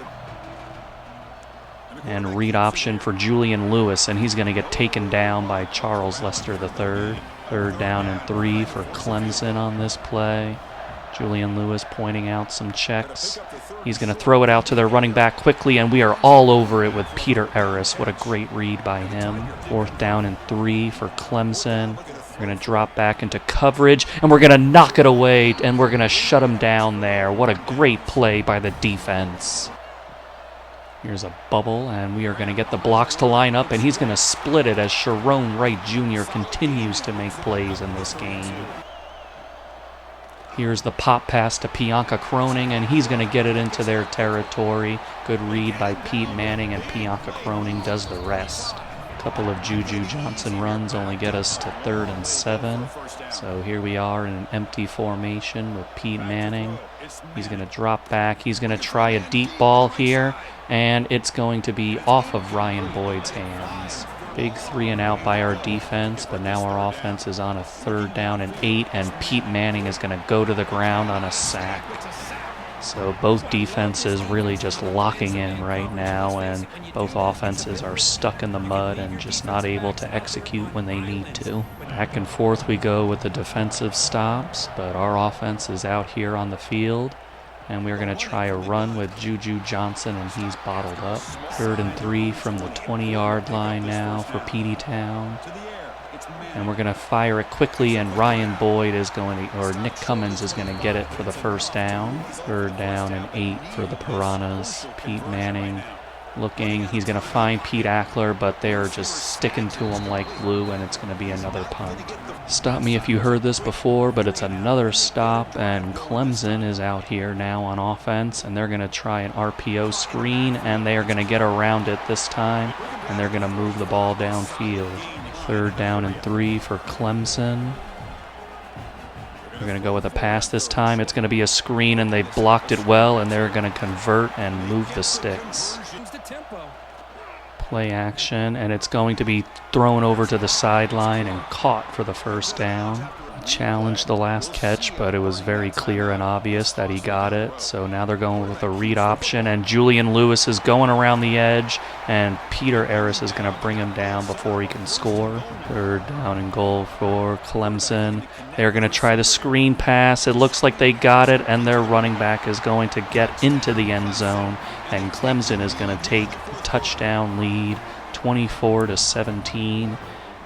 And read option for Julian Lewis, and he's going to get taken down by Charles Lester III. 3rd down and 3 for Clemson on this play. Julian Lewis pointing out some checks. He's going to throw it out to their running back quickly, and we are all over it with Peter Ellis. What a great read by him. 4th down and 3 for Clemson. We're going to drop back into coverage, and we're going to knock it away, and we're going to shut him down there. What a great play by the defense. Here's a bubble, and we are going to get the blocks to line up, and he's going to split it as Sharon Wright Jr. continues to make plays in this game. Here's the pop pass to Bianca Croning, and he's going to get it into their territory. Good read by Pete Manning, and Bianca Croning does the rest. A couple of Juju Johnson runs only get us to 3rd and 7. So here we are in an empty formation with Pete Manning. He's going to drop back. He's going to try a deep ball here, and it's going to be off of Ryan Boyd's hands. Big 3 and out by our defense, but now our offense is on a 3rd down and 8, and Pete Manning is going to go to the ground on a sack. So both defenses really just locking in right now, and both offenses are stuck in the mud and just not able to execute when they need to. Back and forth we go with the defensive stops, but our offense is out here on the field, and we're going to try a run with Juju Johnson, and he's bottled up. 3rd and 3 from the 20-yard line now for Peteytown. And we're going to fire it quickly, and Ryan Boyd is going to, or Nick Cummins is going to get it for the first down. 3rd down and 8 for the Piranhas. Pete Manning Looking, he's going to find Pete Ackler, but they're just sticking to him like glue, and it's going to be another punt. Stop me if you heard this before, but it's another stop, and Clemson is out here now on offense, and they're going to try an RPO screen, and they are going to get around it this time, and they're going to move the ball downfield. 3rd down and 3 for Clemson. They're going to go with a pass this time. It's going to be a screen, and they blocked it well, and they're going to convert and move the sticks. Play action, and it's going to be thrown over to the sideline and caught for the 1st down. He challenged the last catch, but it was very clear and obvious that he got it. So now they're going with a read option, and Julian Lewis is going around the edge, and Peter Harris is going to bring him down before he can score. 3rd down and goal for Clemson. They're going to try the screen pass. It looks like they got it, and their running back is going to get into the end zone, and Clemson is going to take the touchdown lead, 24-17.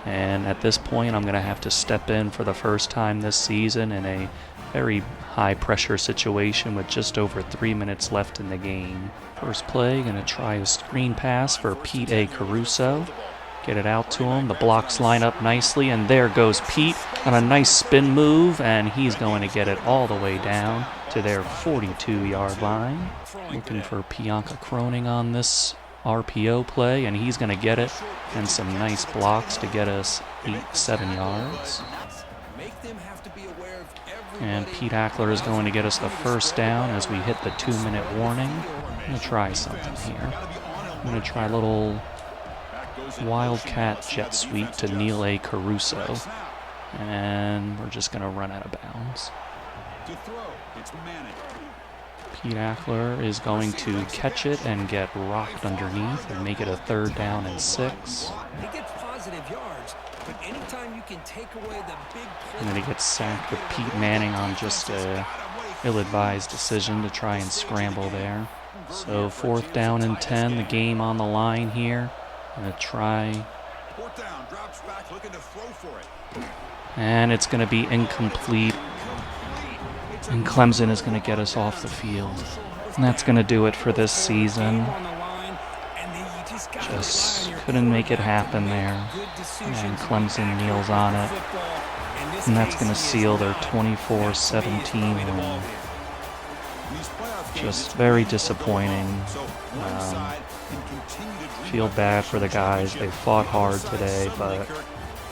And at this point, I'm going to have to step in for the first time this season in a very high-pressure situation with just over 3 minutes left in the game. First play, going to try a screen pass for Pete A. Caruso. Get it out to him. The blocks line up nicely, and there goes Pete on a nice spin move, and he's going to get it all the way down to their 42-yard line. Looking for Bianca Croning on this RPO play, and he's going to get it, and some nice blocks to get us 7 yards. And Pete Ackler is going to get us the 1st down as we hit the 2-minute warning. I'm going to try something here. I'm going to try a little wildcat jet sweep to Neil A. Caruso, and we're just going to run out of bounds. Pete Ackler is going to catch it and get rocked underneath and make it a 3rd down and 6. And then he gets sacked with Pete Manning on just a ill-advised decision to try and scramble there. So 4th down and 10, the game on the line here. Going to try. And it's going to be incomplete. And Clemson is going to get us off the field. And that's going to do it for this season. Just couldn't make it happen there. And Clemson kneels on it. And that's going to seal their 24-17 win. Just very disappointing. Feel bad for the guys. They fought hard today, but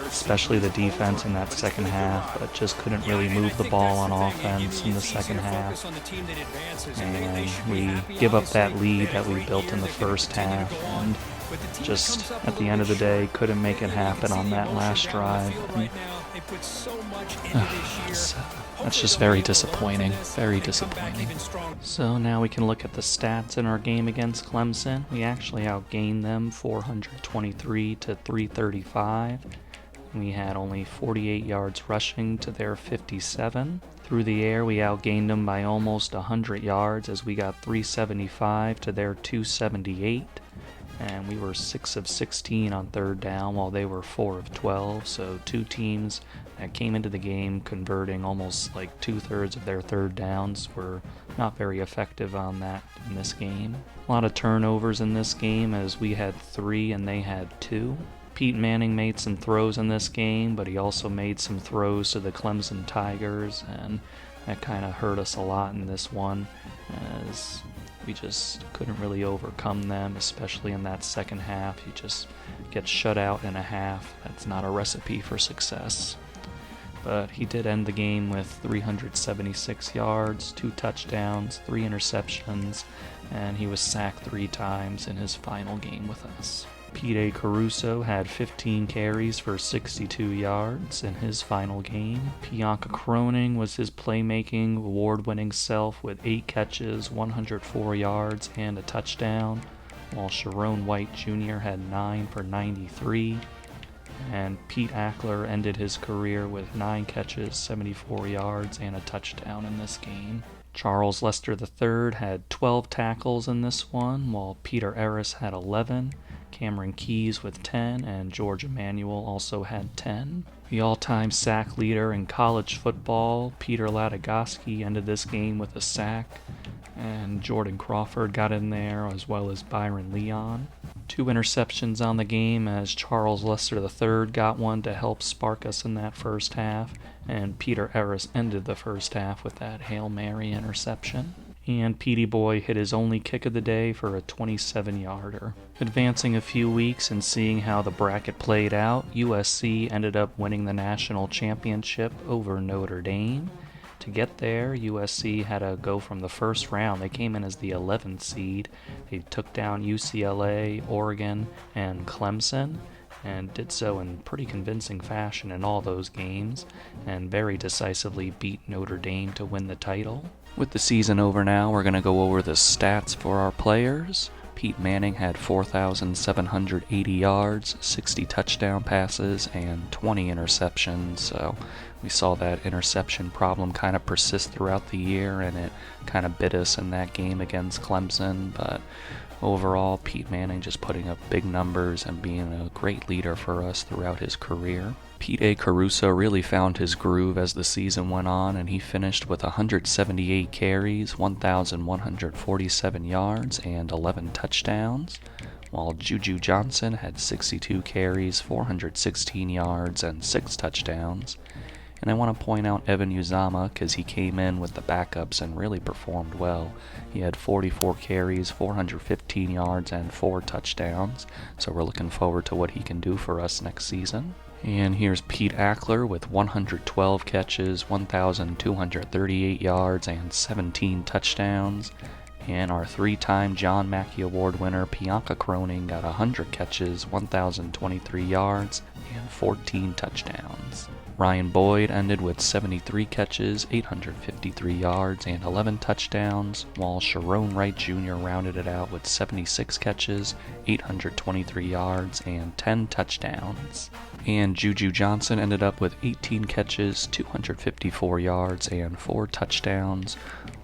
especially the defense in that second half, but just couldn't really move the ball on offense in the second half. And we give up that lead that we built in the first half, and just at the end of the day couldn't make it happen on that last drive. And, that's just very disappointing, very disappointing. So now we can look at the stats in our game against Clemson. We actually outgained them 423 to 335. We had only 48 yards rushing to their 57. Through the air, we outgained them by almost 100 yards as we got 375 to their 278. And we were 6 of 16 on 3rd down while they were 4 of 12. So 2 teams that came into the game converting almost like 2/3 of their 3rd downs were not very effective on that in this game. A lot of turnovers in this game as we had 3 and they had 2. Pete Manning made some throws in this game, but he also made some throws to the Clemson Tigers, and that kind of hurt us a lot in this one as we just couldn't really overcome them, especially in that second half. You just get shut out in a half. That's not a recipe for success. But he did end the game with 376 yards, 2 touchdowns, 3 interceptions, and he was sacked 3 times in his final game with us. Pete A. Caruso had 15 carries for 62 yards in his final game. Bianca Croning was his playmaking, award-winning self with 8 catches, 104 yards, and a touchdown, while Sharon White Jr. had 9 for 93. And Pete Ackler ended his career with 9 catches, 74 yards, and a touchdown in this game. Charles Lester III had 12 tackles in this one, while Peter Harris had 11. Cameron Keys with 10, and George Emanuel also had 10. The all-time sack leader in college football, Peter Latagosky, ended this game with a sack. And Jordan Crawford got in there, as well as Byron Leon. 2 interceptions on the game, as Charles Lester III got one to help spark us in that first half, and Peter Ellis ended the first half with that Hail Mary interception. And Petey Boy hit his only kick of the day for a 27-yarder. Advancing a few weeks and seeing how the bracket played out, USC ended up winning the national championship over Notre Dame. To get there, USC had to go from the first round. They came in as the 11th seed. They took down UCLA, Oregon, and Clemson, and did so in pretty convincing fashion in all those games, and very decisively beat Notre Dame to win the title. With the season over now, we're going to go over the stats for our players. Pete Manning had 4,780 yards, 60 touchdown passes, and 20 interceptions, so we saw that interception problem kind of persist throughout the year, and it kind of bit us in that game against Clemson, but overall, Pete Manning just putting up big numbers and being a great leader for us throughout his career. Pete Caruso really found his groove as the season went on, and he finished with 178 carries, 1,147 yards, and 11 touchdowns, while Juju Johnson had 62 carries, 416 yards, and 6 touchdowns. And I want to point out Evan Uzama because he came in with the backups and really performed well. He had 44 carries, 415 yards, and 4 touchdowns, so we're looking forward to what he can do for us next season. And here's Pete Ackler with 112 catches, 1,238 yards, and 17 touchdowns. And our 3-time John Mackey Award winner, Bianca Croning, got 100 catches, 1,023 yards, and 14 touchdowns. Ryan Boyd ended with 73 catches, 853 yards, and 11 touchdowns, while Sharon Wright Jr. rounded it out with 76 catches, 823 yards, and 10 touchdowns. And Juju Johnson ended up with 18 catches, 254 yards, and 4 touchdowns,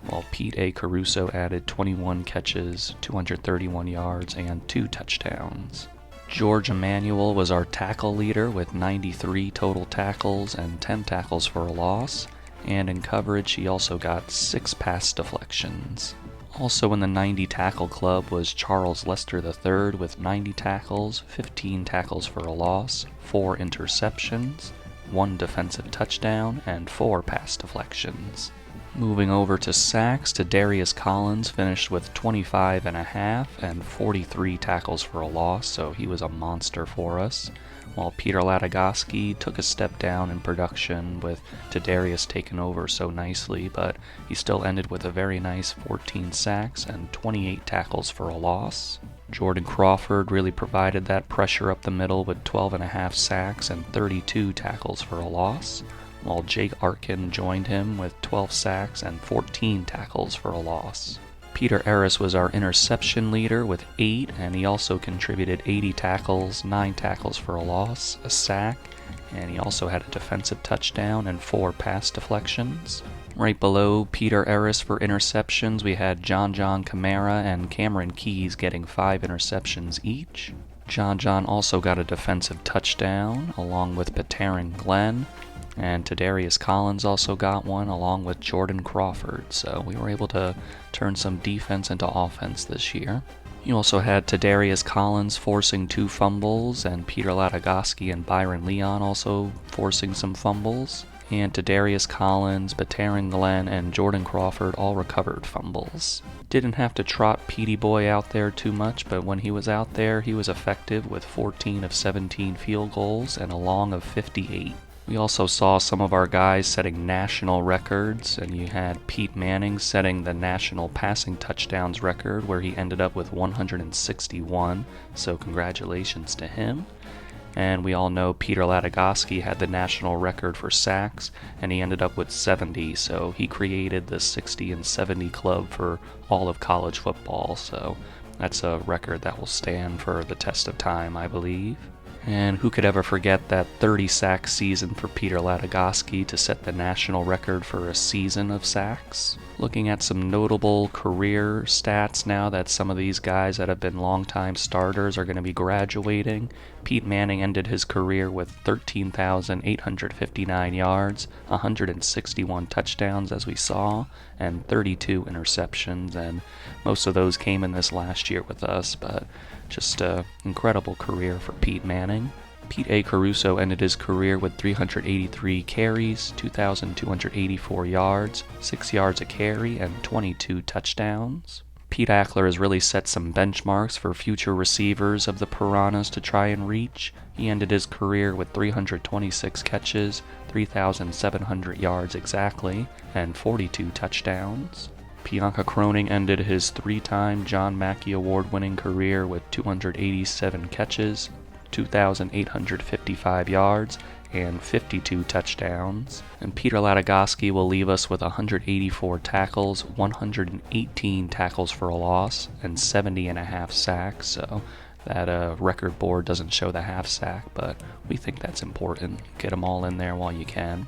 while Pete Caruso added 21 catches, 231 yards, and 2 touchdowns. George Emanuel was our tackle leader with 93 total tackles and 10 tackles for a loss, and in coverage he also got 6 pass deflections. Also in the 90 tackle club was Charles Lester III with 90 tackles, 15 tackles for a loss, 4 interceptions, 1 defensive touchdown, and 4 pass deflections. Moving over to sacks, Darius Collins finished with 25.5 and 43 tackles for a loss, so he was a monster for us. While Peter Latagowski took a step down in production with Darius taking over so nicely, but he still ended with a very nice 14 sacks and 28 tackles for a loss. Jordan Crawford really provided that pressure up the middle with 12.5 sacks and 32 tackles for a loss, while Jake Arkin joined him with 12 sacks and 14 tackles for a loss. Peter Ellis was our interception leader with 8, and he also contributed 80 tackles, 9 tackles for a loss, a sack, and he also had a defensive touchdown and 4 pass deflections. Right below Peter Ellis for interceptions, we had John Kamara and Cameron Keys getting 5 interceptions each. John also got a defensive touchdown, along with Peteytown Glenn, and Darius Collins also got one, along with Jordan Crawford, so we were able to turn some defense into offense this year. You also had Darius Collins forcing 2 fumbles, and Peter Latagowski and Byron Leon also forcing some fumbles. And Darius Collins, Peteytown Glenn, and Jordan Crawford all recovered fumbles. Didn't have to trot Petey Boy out there too much, but when he was out there, he was effective with 14 of 17 field goals and a long of 58. We also saw some of our guys setting national records, and you had Pete Manning setting the national passing touchdowns record, where he ended up with 161, so congratulations to him. And we all know Peter Latagowski had the national record for sacks, and he ended up with 70, so he created the 60 and 70 club for all of college football, so that's a record that will stand for the test of time, I believe. And who could ever forget that 30-sack season for Peter Latagosky to set the national record for a season of sacks? Looking at some notable career stats now that some of these guys that have been longtime starters are going to be graduating. Pete Manning ended his career with 13,859 yards, 161 touchdowns as we saw, and 32 interceptions, and most of those came in this last year with us, but just an incredible career for Pete Manning. Pete A. Caruso ended his career with 383 carries, 2,284 yards, 6 yards a carry, and 22 touchdowns. Pete Ackler has really set some benchmarks for future receivers of the Piranhas to try and reach. He ended his career with 326 catches, 3,700 yards exactly, and 42 touchdowns. Bianca Croning ended his 3-time John Mackey Award-winning career with 287 catches, 2,855 yards, and 52 touchdowns. And Peter Latagosky will leave us with 184 tackles, 118 tackles for a loss, and 70.5 sacks. So that record board doesn't show the half sack, but we think that's important. Get them all in there while you can.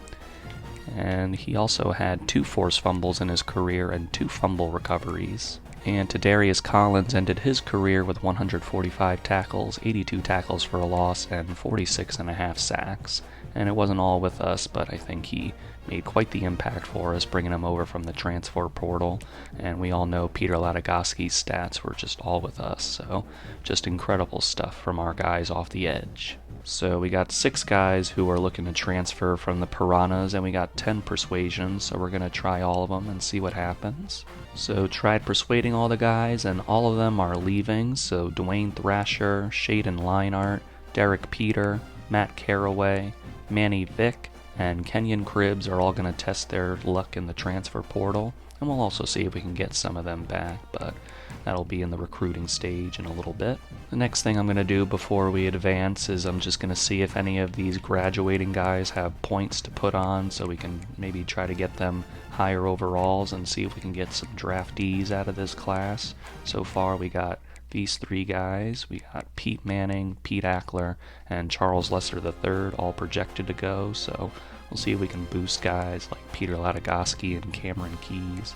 And he also had 2 forced fumbles in his career and 2 fumble recoveries. And Tadarius Collins ended his career with 145 tackles, 82 tackles for a loss, and 46.5 sacks. And it wasn't all with us, but I think he made quite the impact for us, bringing him over from the transfer portal. And we all know Peter Latagosky's stats were just all with us, so just incredible stuff from our guys off the edge. So we got 6 guys who are looking to transfer from the Piranhas, and we got 10 persuasions, so we're going to try all of them and see what happens. So tried persuading all the guys, and all of them are leaving. So Dwayne Thrasher, Shaden Leinart, Derek Peter, Matt Caraway, Manny Vick, and Kenyon Cribbs are all going to test their luck in the transfer portal, and we'll also see if we can get some of them back, but that'll be in the recruiting stage in a little bit. The next thing I'm going to do before we advance is I'm just going to see if any of these graduating guys have points to put on, so we can maybe try to get them higher overalls and see if we can get some draftees out of this class. So far we got these 3 guys. We got Pete Manning, Pete Ackler, and Charles Lesser III all projected to go, so we'll see if we can boost guys like Peter Latagosky and Cameron Keys,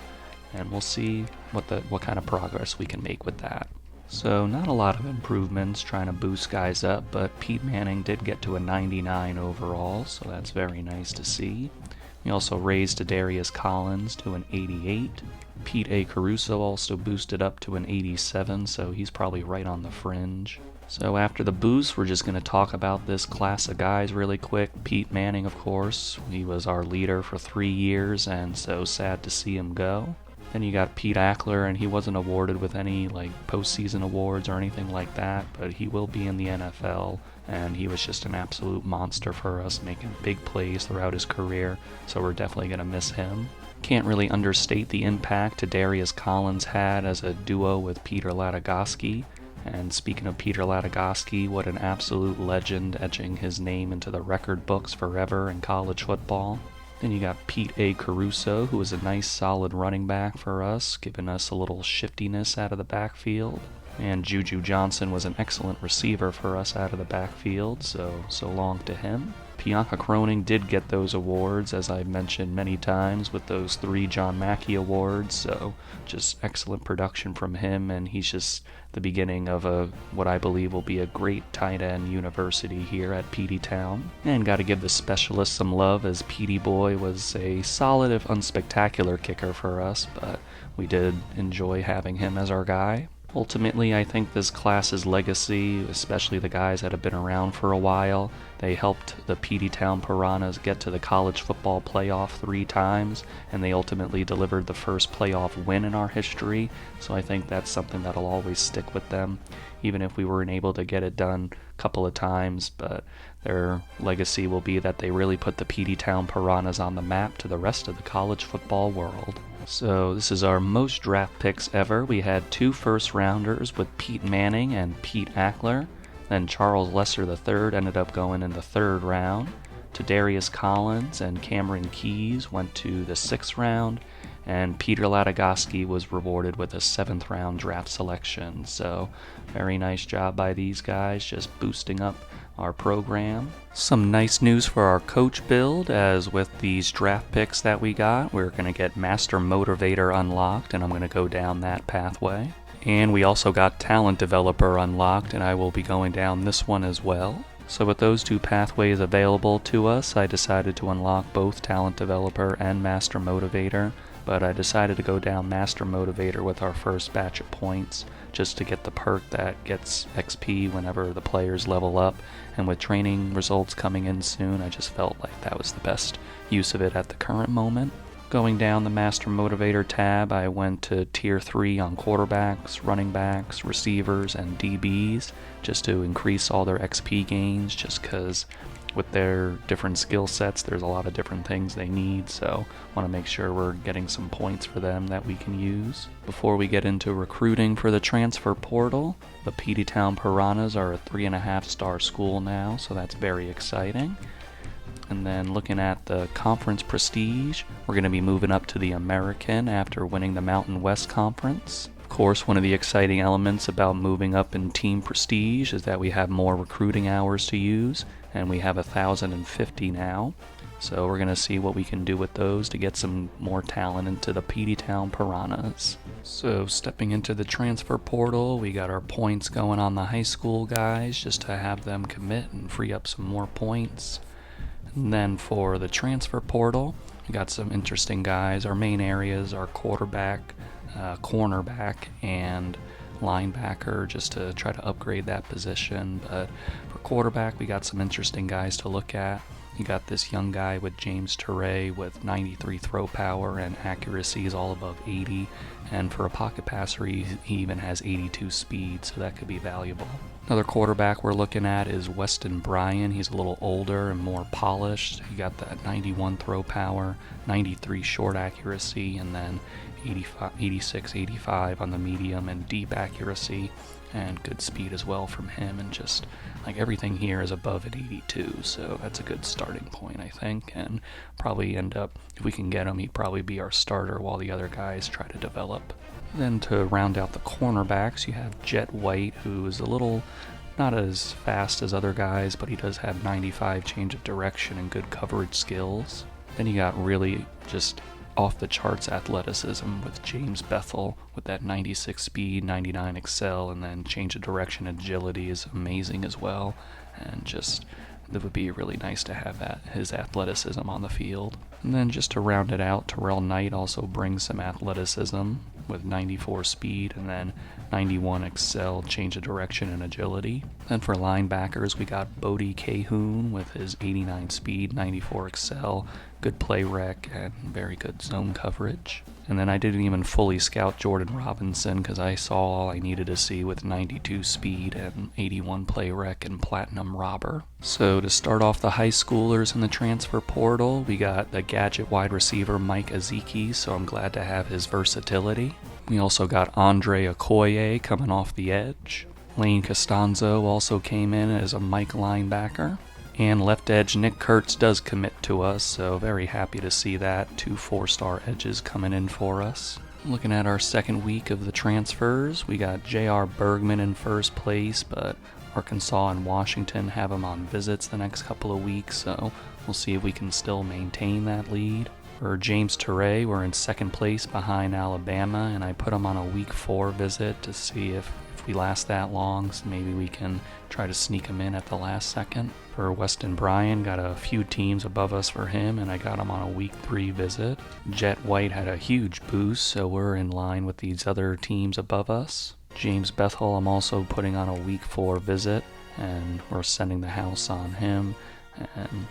and we'll see what kind of progress we can make with that. So not a lot of improvements trying to boost guys up, but Pete Manning did get to a 99 overall, so that's very nice to see. We also raised Tadarius Collins to an 88. Pete A. Caruso also boosted up to an 87, so he's probably right on the fringe. So after the boost, we're just going to talk about this class of guys really quick. Pete Manning, of course, he was our leader for 3 years, and so sad to see him go. Then you got Pete Ackler, and he wasn't awarded with any postseason awards or anything like that, but he will be in the NFL, and he was just an absolute monster for us, making big plays throughout his career, so we're definitely going to miss him. Can't really understate the impact Tadarius Collins had as a duo with Peter Latagosky. And speaking of Peter Latagosky, what an absolute legend, etching his name into the record books forever in college football. Then you got Pete A. Caruso, who was a nice solid running back for us, giving us a little shiftiness out of the backfield. And Juju Johnson was an excellent receiver for us out of the backfield, so long to him. Bianca Croning did get those awards, as I've mentioned many times, with those 3 John Mackey awards, so just excellent production from him, and he's just the beginning of what I believe will be a great tight end university here at Peteytown. And got to give the specialist some love, as Petey Boy was a solid if unspectacular kicker for us, but we did enjoy having him as our guy. Ultimately, I think this class's legacy, especially the guys that have been around for a while, they helped the Peteytown Piranhas get to the college football playoff 3 times, and they ultimately delivered the first playoff win in our history, so I think that's something that'll always stick with them, even if we weren't able to get it done a couple of times, but their legacy will be that they really put the Peteytown Piranhas on the map to the rest of the college football world. So this is our most draft picks ever. We had 2 first-rounders with Pete Manning and Pete Ackler. Then Charles Lesser III ended up going in the 3rd round. Tadarius Collins and Cameron Keys went to the 6th round. And Peter Latagosky was rewarded with a 7th round draft selection. So very nice job by these guys, just boosting up our program. Some nice news for our coach build, as with these draft picks that we got, we're going to get Master Motivator unlocked, and I'm going to go down that pathway. And we also got Talent Developer unlocked, and I will be going down this one as well. So with those two pathways available to us, I decided to unlock both Talent Developer and Master Motivator, but I decided to go down Master Motivator with our first batch of points, just to get the perk that gets XP whenever the players level up, and with training results coming in soon, I just felt like that was the best use of it at the current moment. Going down the Master Motivator tab, I went to Tier 3 on quarterbacks, running backs, receivers, and DBs, just to increase all their XP gains, just because with their different skill sets, there's a lot of different things they need, so I want to make sure we're getting some points for them that we can use. Before we get into recruiting for the transfer portal, the Peteytown Piranhas are a 3.5-star school now, so that's very exciting. And then looking at the conference prestige, we're going to be moving up to the American after winning the Mountain West Conference. Of course, one of the exciting elements about moving up in team prestige is that we have more recruiting hours to use, and we have 1,050 now. So we're going to see what we can do with those to get some more talent into the Peteytown Piranhas. So stepping into the transfer portal, we got our points going on the high school guys just to have them commit and free up some more points. And then for the transfer portal, we got some interesting guys. Our main areas are quarterback, cornerback, and linebacker, just to try to upgrade that position. But for quarterback, we got some interesting guys to look at. You got this young guy with James Turay with 93 throw power, and accuracy is all above 80. And for a pocket passer, he even has 82 speed, so that could be valuable. Another quarterback we're looking at is Weston Bryan. He's a little older and more polished. He got that 91 throw power, 93 short accuracy, and then 86, 85 on the medium and deep accuracy, and good speed as well from him. And just like everything here is above at 82, so that's a good starting point, I think. And probably end up, if we can get him, he'd probably be our starter while the other guys try to develop. Then to round out the cornerbacks, you have Jet White, who is a little not as fast as other guys, but he does have 95 change of direction and good coverage skills. Then you got really just off the charts athleticism with James Bethel with that 96 speed, 99 excel, and then change of direction agility is amazing as well. And just it would be really nice to have his athleticism on the field. And then just to round it out, Terrell Knight also brings some athleticism with 94 speed and then 91 excel, change of direction, and agility. Then for linebackers, we got Bodie Cahoon with his 89 speed, 94 excel, good play rec, and very good zone coverage. And then I didn't even fully scout Jordan Robinson because I saw all I needed to see with 92 speed and 81 play rec and platinum robber. So to start off the high schoolers in the transfer portal, we got the gadget wide receiver Mike Ezeki, so I'm glad to have his versatility. We also got Andre Okoye coming off the edge. Lane Costanzo also came in as a Mike linebacker. And left edge Nick Kurtz does commit to us, so very happy to see that. 2 4-star edges coming in for us. Looking at our second week of the transfers, we got J.R. Bergman in first place, but Arkansas and Washington have him on visits the next couple of weeks, so we'll see if we can still maintain that lead. For James Turay, we're in second place behind Alabama, and I put him on a week 4 visit to see if we last that long, so maybe we can try to sneak him in at the last second. For Weston Bryan, got a few teams above us for him, and I got him on a week 3 visit. Jet White had a huge boost, so we're in line with these other teams above us. James Bethel, I'm also putting on a week 4 visit, and we're sending the house on him. And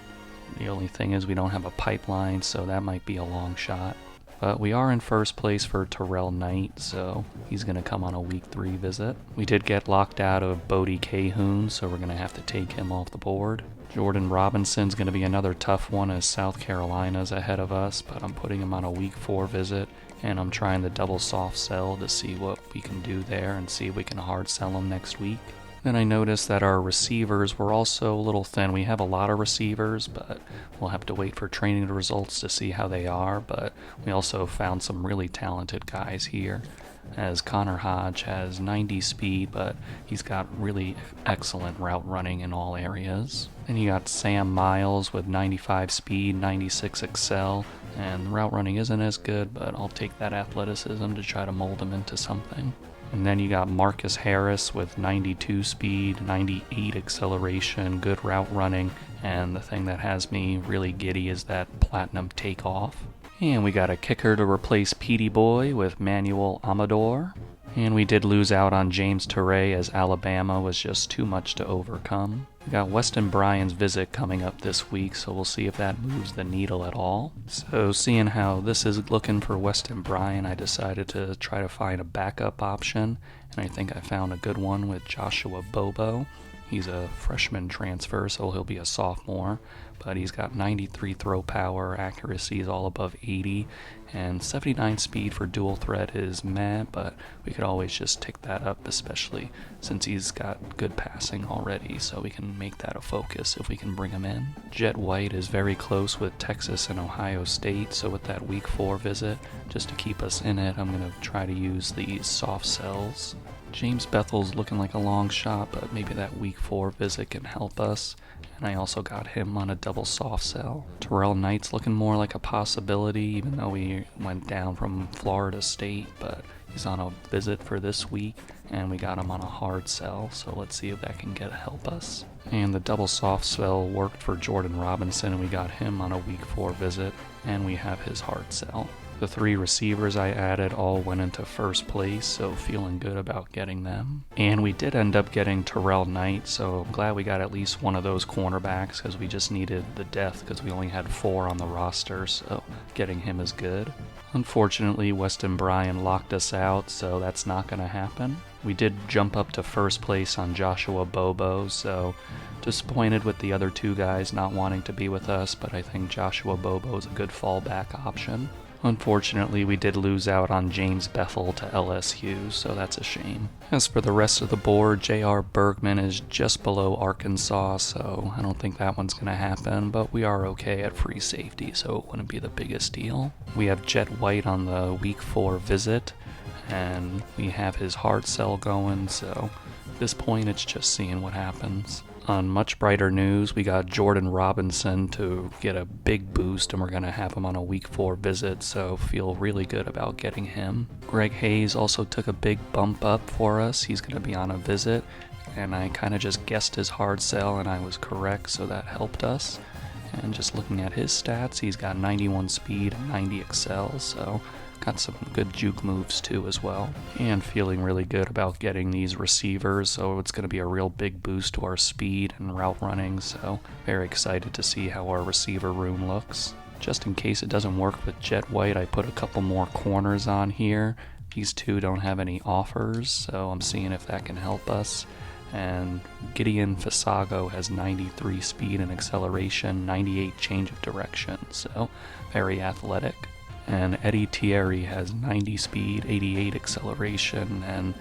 the only thing is we don't have a pipeline, so that might be a long shot. But we are in first place for Terrell Knight, so he's going to come on a week 3 visit. We did get locked out of Bodie Cahoon, so we're going to have to take him off the board. Jordan Robinson's going to be another tough one as South Carolina's ahead of us, but I'm putting him on a week 4 visit, and I'm trying the double soft sell to see what we can do there and see if we can hard sell him next week. Then I noticed that our receivers were also a little thin. We have a lot of receivers, but we'll have to wait for training results to see how they are. But we also found some really talented guys here. as Connor Hodge has 90 speed, but he's got really excellent route running in all areas. Then you got Sam Miles with 95 speed, 96 excel, and the route running isn't as good, but I'll take that athleticism to try to mold him into something. And then you got Marcus Harris with 92 speed, 98 acceleration, good route running, and the thing that has me really giddy is that platinum takeoff. And we got a kicker to replace Petey Boy with Manuel Amador. And we did lose out on James Torrey as Alabama was just too much to overcome. We got Weston Bryan's visit coming up this week, so we'll see if that moves the needle at all. So seeing how this is looking for Weston Bryan, I decided to try to find a backup option, and I think I found a good one with Joshua Bobo. He's a freshman transfer, so he'll be a sophomore, but he's got 93 throw power, accuracy is all above 80, and 79 speed for dual threat is meh, but we could always just tick that up, especially since he's got good passing already, so we can make that a focus if we can bring him in. Jet White is very close with Texas and Ohio State, so with that week 4 visit, just to keep us in it, I'm going to try to use these soft sells. James Bethel's looking like a long shot, but maybe that week 4 visit can help us. And I also got him on a double soft sell. Terrell Knight's looking more like a possibility, even though we went down from Florida State, but he's on a visit for this week, and we got him on a hard sell, so let's see if that can help us. And the double soft sell worked for Jordan Robinson, and we got him on a week 4 visit, and we have his hard sell. The 3 receivers I added all went into first place, so feeling good about getting them. And we did end up getting Terrell Knight, so I'm glad we got at least one of those cornerbacks because we just needed the depth because we only had 4 on the roster, so getting him is good. Unfortunately, Weston Bryan locked us out, so that's not going to happen. We did jump up to first place on Joshua Bobo, so disappointed with the other 2 guys not wanting to be with us, but I think Joshua Bobo is a good fallback option. Unfortunately, we did lose out on James Bethel to LSU, so that's a shame. As for the rest of the board, J.R. Bergman is just below Arkansas, so I don't think that one's going to happen, but we are okay at free safety, so it wouldn't be the biggest deal. We have Jet White on the week 4 visit, and we have his hard sell going, so at this point it's just seeing what happens. On much brighter news, we got Jordan Robinson to get a big boost, and we're going to have him on a week 4 visit, so feel really good about getting him. Greg Hayes also took a big bump up for us. He's going to be on a visit, and I kind of just guessed his hard sell, and I was correct, so that helped us. And just looking at his stats, he's got 91 speed and 90 excel, so got some good juke moves too as well. And feeling really good about getting these receivers, so it's going to be a real big boost to our speed and route running, so very excited to see how our receiver room looks. Just in case it doesn't work with Jet White, I put a couple more corners on here. These 2 don't have any offers, so I'm seeing if that can help us. And Gideon Fasago has 93 speed and acceleration, 98 change of direction, so very athletic. And Eddie Thierry has 90 speed, 88 acceleration, and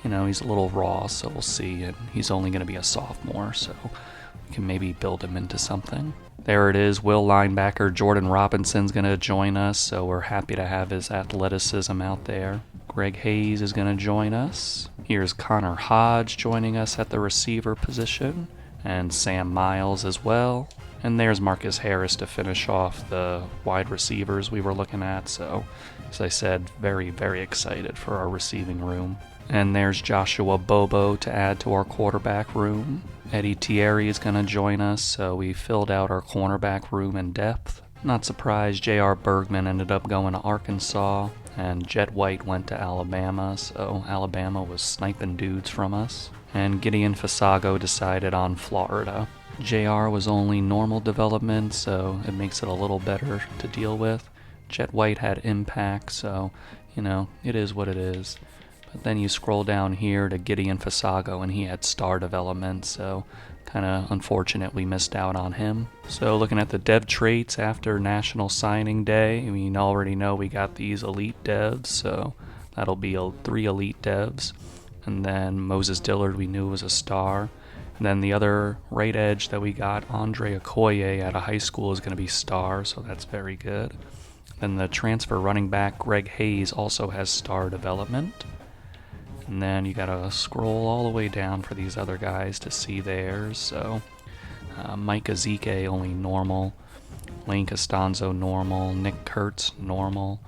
he's a little raw, so we'll see. And he's only going to be a sophomore, so we can maybe build him into something. There it is, Will linebacker Jordan Robinson's going to join us, so we're happy to have his athleticism out there. Greg Hayes is going to join us. Here's Connor Hodge joining us at the receiver position, and Sam Miles as well. And there's Marcus Harris to finish off the wide receivers we were looking at, so as I said, very, very excited for our receiving room. And there's Joshua Bobo to add to our quarterback room. Eddie Thierry is going to join us, so we filled out our cornerback room in depth. Not surprised J.R. Bergman ended up going to Arkansas, and Jet White went to Alabama, so Alabama was sniping dudes from us. And Gideon Fasago decided on Florida. JR was only normal development, so it makes it a little better to deal with. Jet White had impact, so, it is what it is. But then you scroll down here to Gideon Fasago, and he had star development, so kind of unfortunate we missed out on him. So looking at the dev traits after National Signing Day, we already know we got these elite devs, so that'll be 3 elite devs. And then Moses Dillard we knew was a star. And then the other right edge that we got, Andre Okoye, at a high school is going to be star, so that's very good. Then the transfer running back Greg Hayes also has star development. And then you gotta scroll all the way down for these other guys to see theirs. So Mike Ezike only normal, Lane Costanzo normal, Nick Kurtz normal,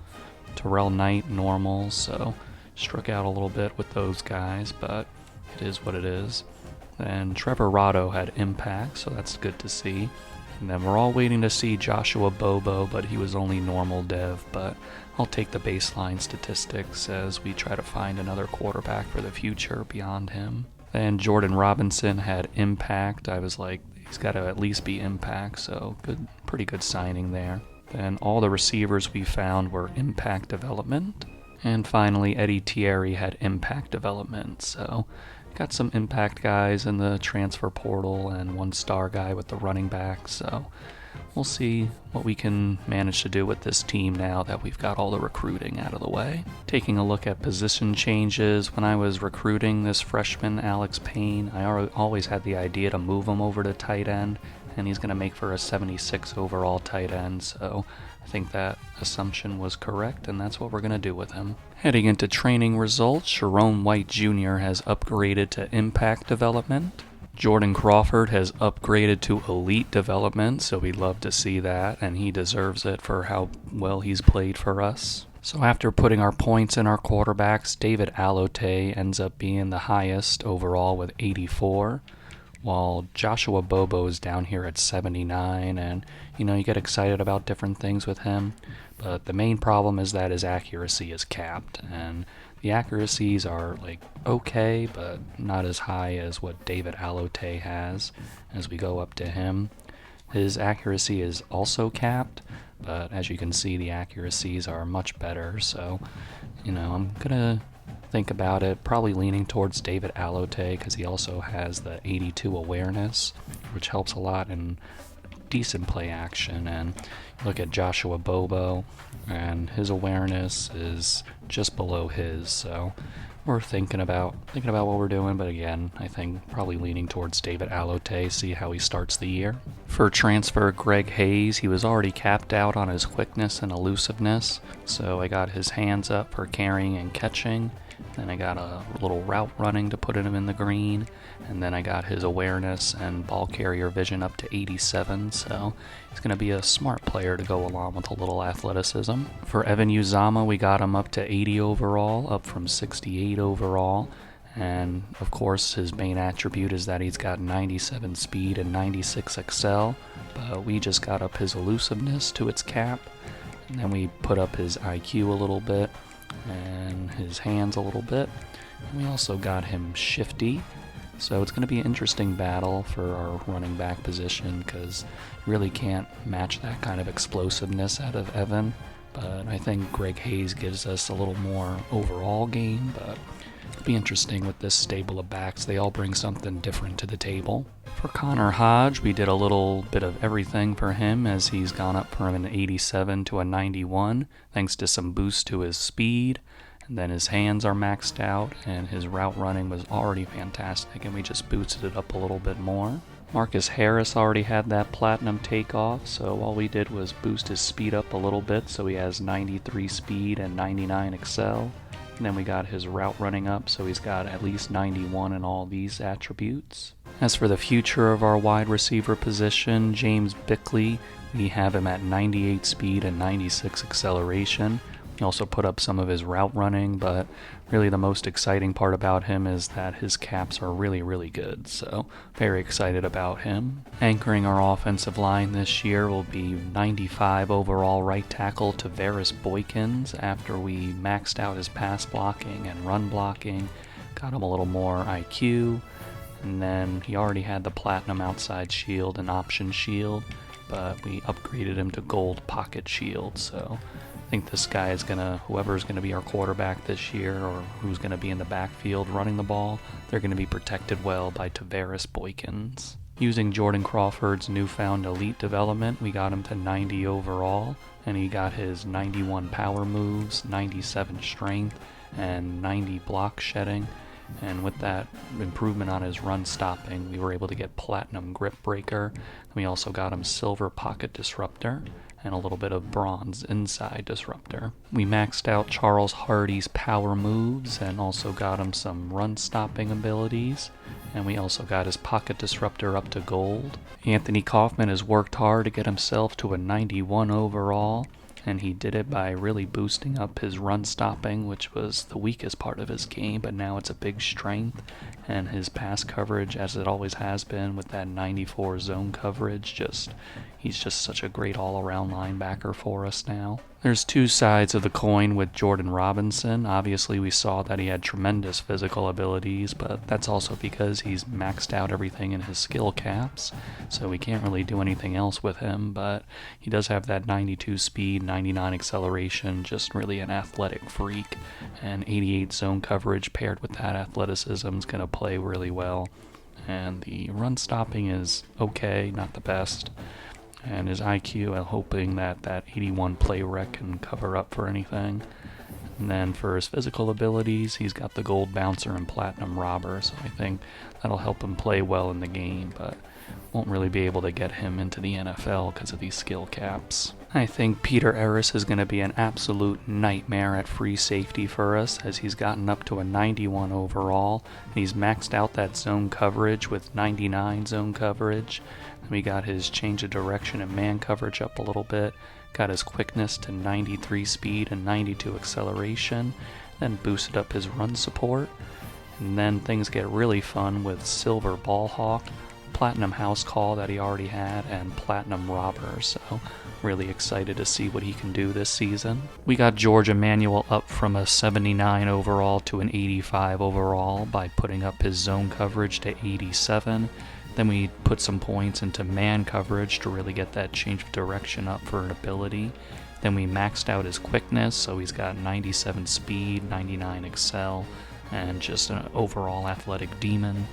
Terrell Knight normal. So struck out a little bit with those guys, but it is what it is. Then Trevor Rotto had impact, so that's good to see. And then we're all waiting to see Joshua Bobo, but he was only normal dev. But I'll take the baseline statistics as we try to find another quarterback for the future beyond him. Then Jordan Robinson had impact. I was like, he's got to at least be impact, so good, pretty good signing there. Then all the receivers we found were impact development. And finally, Eddie Thierry had impact development, so got some impact guys in the transfer portal and one star guy with the running back, so we'll see what we can manage to do with this team now that we've got all the recruiting out of the way. Taking a look at position changes, when I was recruiting this freshman, Alex Payne, I always had the idea to move him over to tight end, and he's going to make for a 76 overall tight end, so I think that assumption was correct, and that's what we're going to do with him. Heading into training results, Sharon White Jr. has upgraded to impact development. Jordan Crawford has upgraded to elite development, so we'd love to see that, and he deserves it for how well he's played for us. So after putting our points in our quarterbacks, David Alote ends up being the highest overall with 84. While Joshua Bobo is down here at 79, and you get excited about different things with him, but the main problem is that his accuracy is capped, and the accuracies are like okay, but not as high as what David Alote has as we go up to him. His accuracy is also capped, but as you can see, the accuracies are much better, so I'm gonna think about it, probably leaning towards David Alote because he also has the 82 awareness, which helps a lot in decent play action. And look at Joshua Bobo, and his awareness is just below his, so we're thinking about what we're doing, but again, I think probably leaning towards David Alote, see how he starts the year. For transfer Greg Hayes, he was already capped out on his quickness and elusiveness, so I got his hands up for carrying and catching. Then I got a little route running to put him in the green, and then I got his awareness and ball carrier vision up to 87, so he's going to be a smart player to go along with a little athleticism. For Evan Uzama, we got him up to 80 overall, up from 68 overall, and of course his main attribute is that he's got 97 speed and 96 excel, but we just got up his elusiveness to its cap, and then we put up his IQ a little bit, and his hands a little bit, and we also got him shifty, so it's going to be an interesting battle for our running back position because you really can't match that kind of explosiveness out of Evan, but I think Greg Hayes gives us a little more overall game, but it'll be interesting with this stable of backs. They all bring something different to the table. For Connor Hodge, we did a little bit of everything for him as he's gone up from an 87 to a 91 thanks to some boost to his speed, and then his hands are maxed out and his route running was already fantastic and we just boosted it up a little bit more. Marcus Harris already had that platinum takeoff, so all we did was boost his speed up a little bit so he has 93 speed and 99 excel. And then we got his route running up, so he's got at least 91 in all these attributes. As for the future of our wide receiver position, James Bickley, we have him at 98 speed and 96 acceleration. We also put up some of his route running, but really the most exciting part about him is that his caps are really, really good, so very excited about him. Anchoring our offensive line this year will be 95 overall right tackle Tavares Boykins after we maxed out his pass blocking and run blocking, got him a little more IQ, and then he already had the platinum outside shield and option shield, but we upgraded him to gold pocket shield, so I think this guy is whoever's going to be our quarterback this year or who's going to be in the backfield running the ball, they're going to be protected well by Tavares Boykins. Using Jordan Crawford's newfound elite development, we got him to 90 overall, and he got his 91 power moves, 97 strength, and 90 block shedding. And with that improvement on his run stopping, we were able to get platinum grip breaker. We also got him silver pocket disruptor. and a little bit of bronze inside disruptor. We maxed out Charles Hardy's power moves and also got him some run stopping abilities, and we also got his pocket disruptor up to gold. Anthony Kaufman has worked hard to get himself to a 91 overall, and he did it by really boosting up his run stopping, which was the weakest part of his game, but now it's a big strength, and his pass coverage, as it always has been with that 94 zone coverage, he's just such a great all-around linebacker for us now. There's two sides of the coin with Jordan Robinson. Obviously, we saw that he had tremendous physical abilities, but that's also because he's maxed out everything in his skill caps, so we can't really do anything else with him, but he does have that 92 speed, 99 acceleration, just really an athletic freak, and 88 zone coverage paired with that athleticism is going to play really well, and the run stopping is okay, not the best. And his IQ, I'm hoping that 81 play rec can cover up for anything. And then for his physical abilities, he's got the gold bouncer and platinum robber, so I think that'll help him play well in the game, but won't really be able to get him into the NFL because of these skill caps. I think Peter Eris is going to be an absolute nightmare at free safety for us, as he's gotten up to a 91 overall, and he's maxed out that zone coverage with 99 zone coverage. We got his change of direction and man coverage up a little bit, got his quickness to 93 speed and 92 acceleration, then boosted up his run support, and then things get really fun with Silver Ball Hawk, Platinum House Call that he already had, and Platinum Robber, so really excited to see what he can do this season. We got George Emmanuel up from a 79 overall to an 85 overall by putting up his zone coverage to 87. Then we put some points into man coverage to really get that change of direction up for an ability. Then we maxed out his quickness, so he's got 97 speed, 99 excel, and just an overall athletic demon.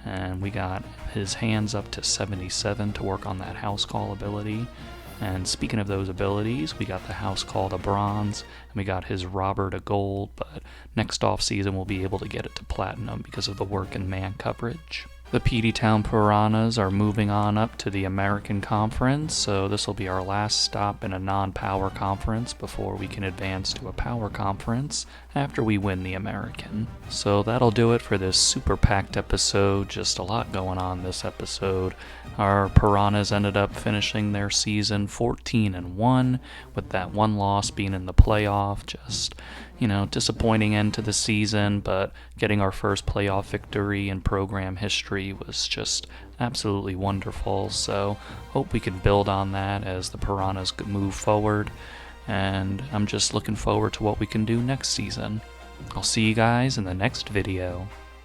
And we got his hands up to 77 to work on that house call ability. And speaking of those abilities, we got the house call to bronze, and we got his robber to gold, but next off season we'll be able to get it to platinum because of the work in man coverage. The Peteytown Piranhas are moving on up to the American Conference, so this will be our last stop in a non-power conference before we can advance to a power conference after we win the American. So that'll do it for this super packed episode, just a lot going on this episode. Our Piranhas ended up finishing their season 14-1, with that one loss being in the playoff. Just, disappointing end to the season, but getting our first playoff victory in program history was just absolutely wonderful. So hope we can build on that as the Piranhas move forward, and I'm just looking forward to what we can do next season. I'll see you guys in the next video.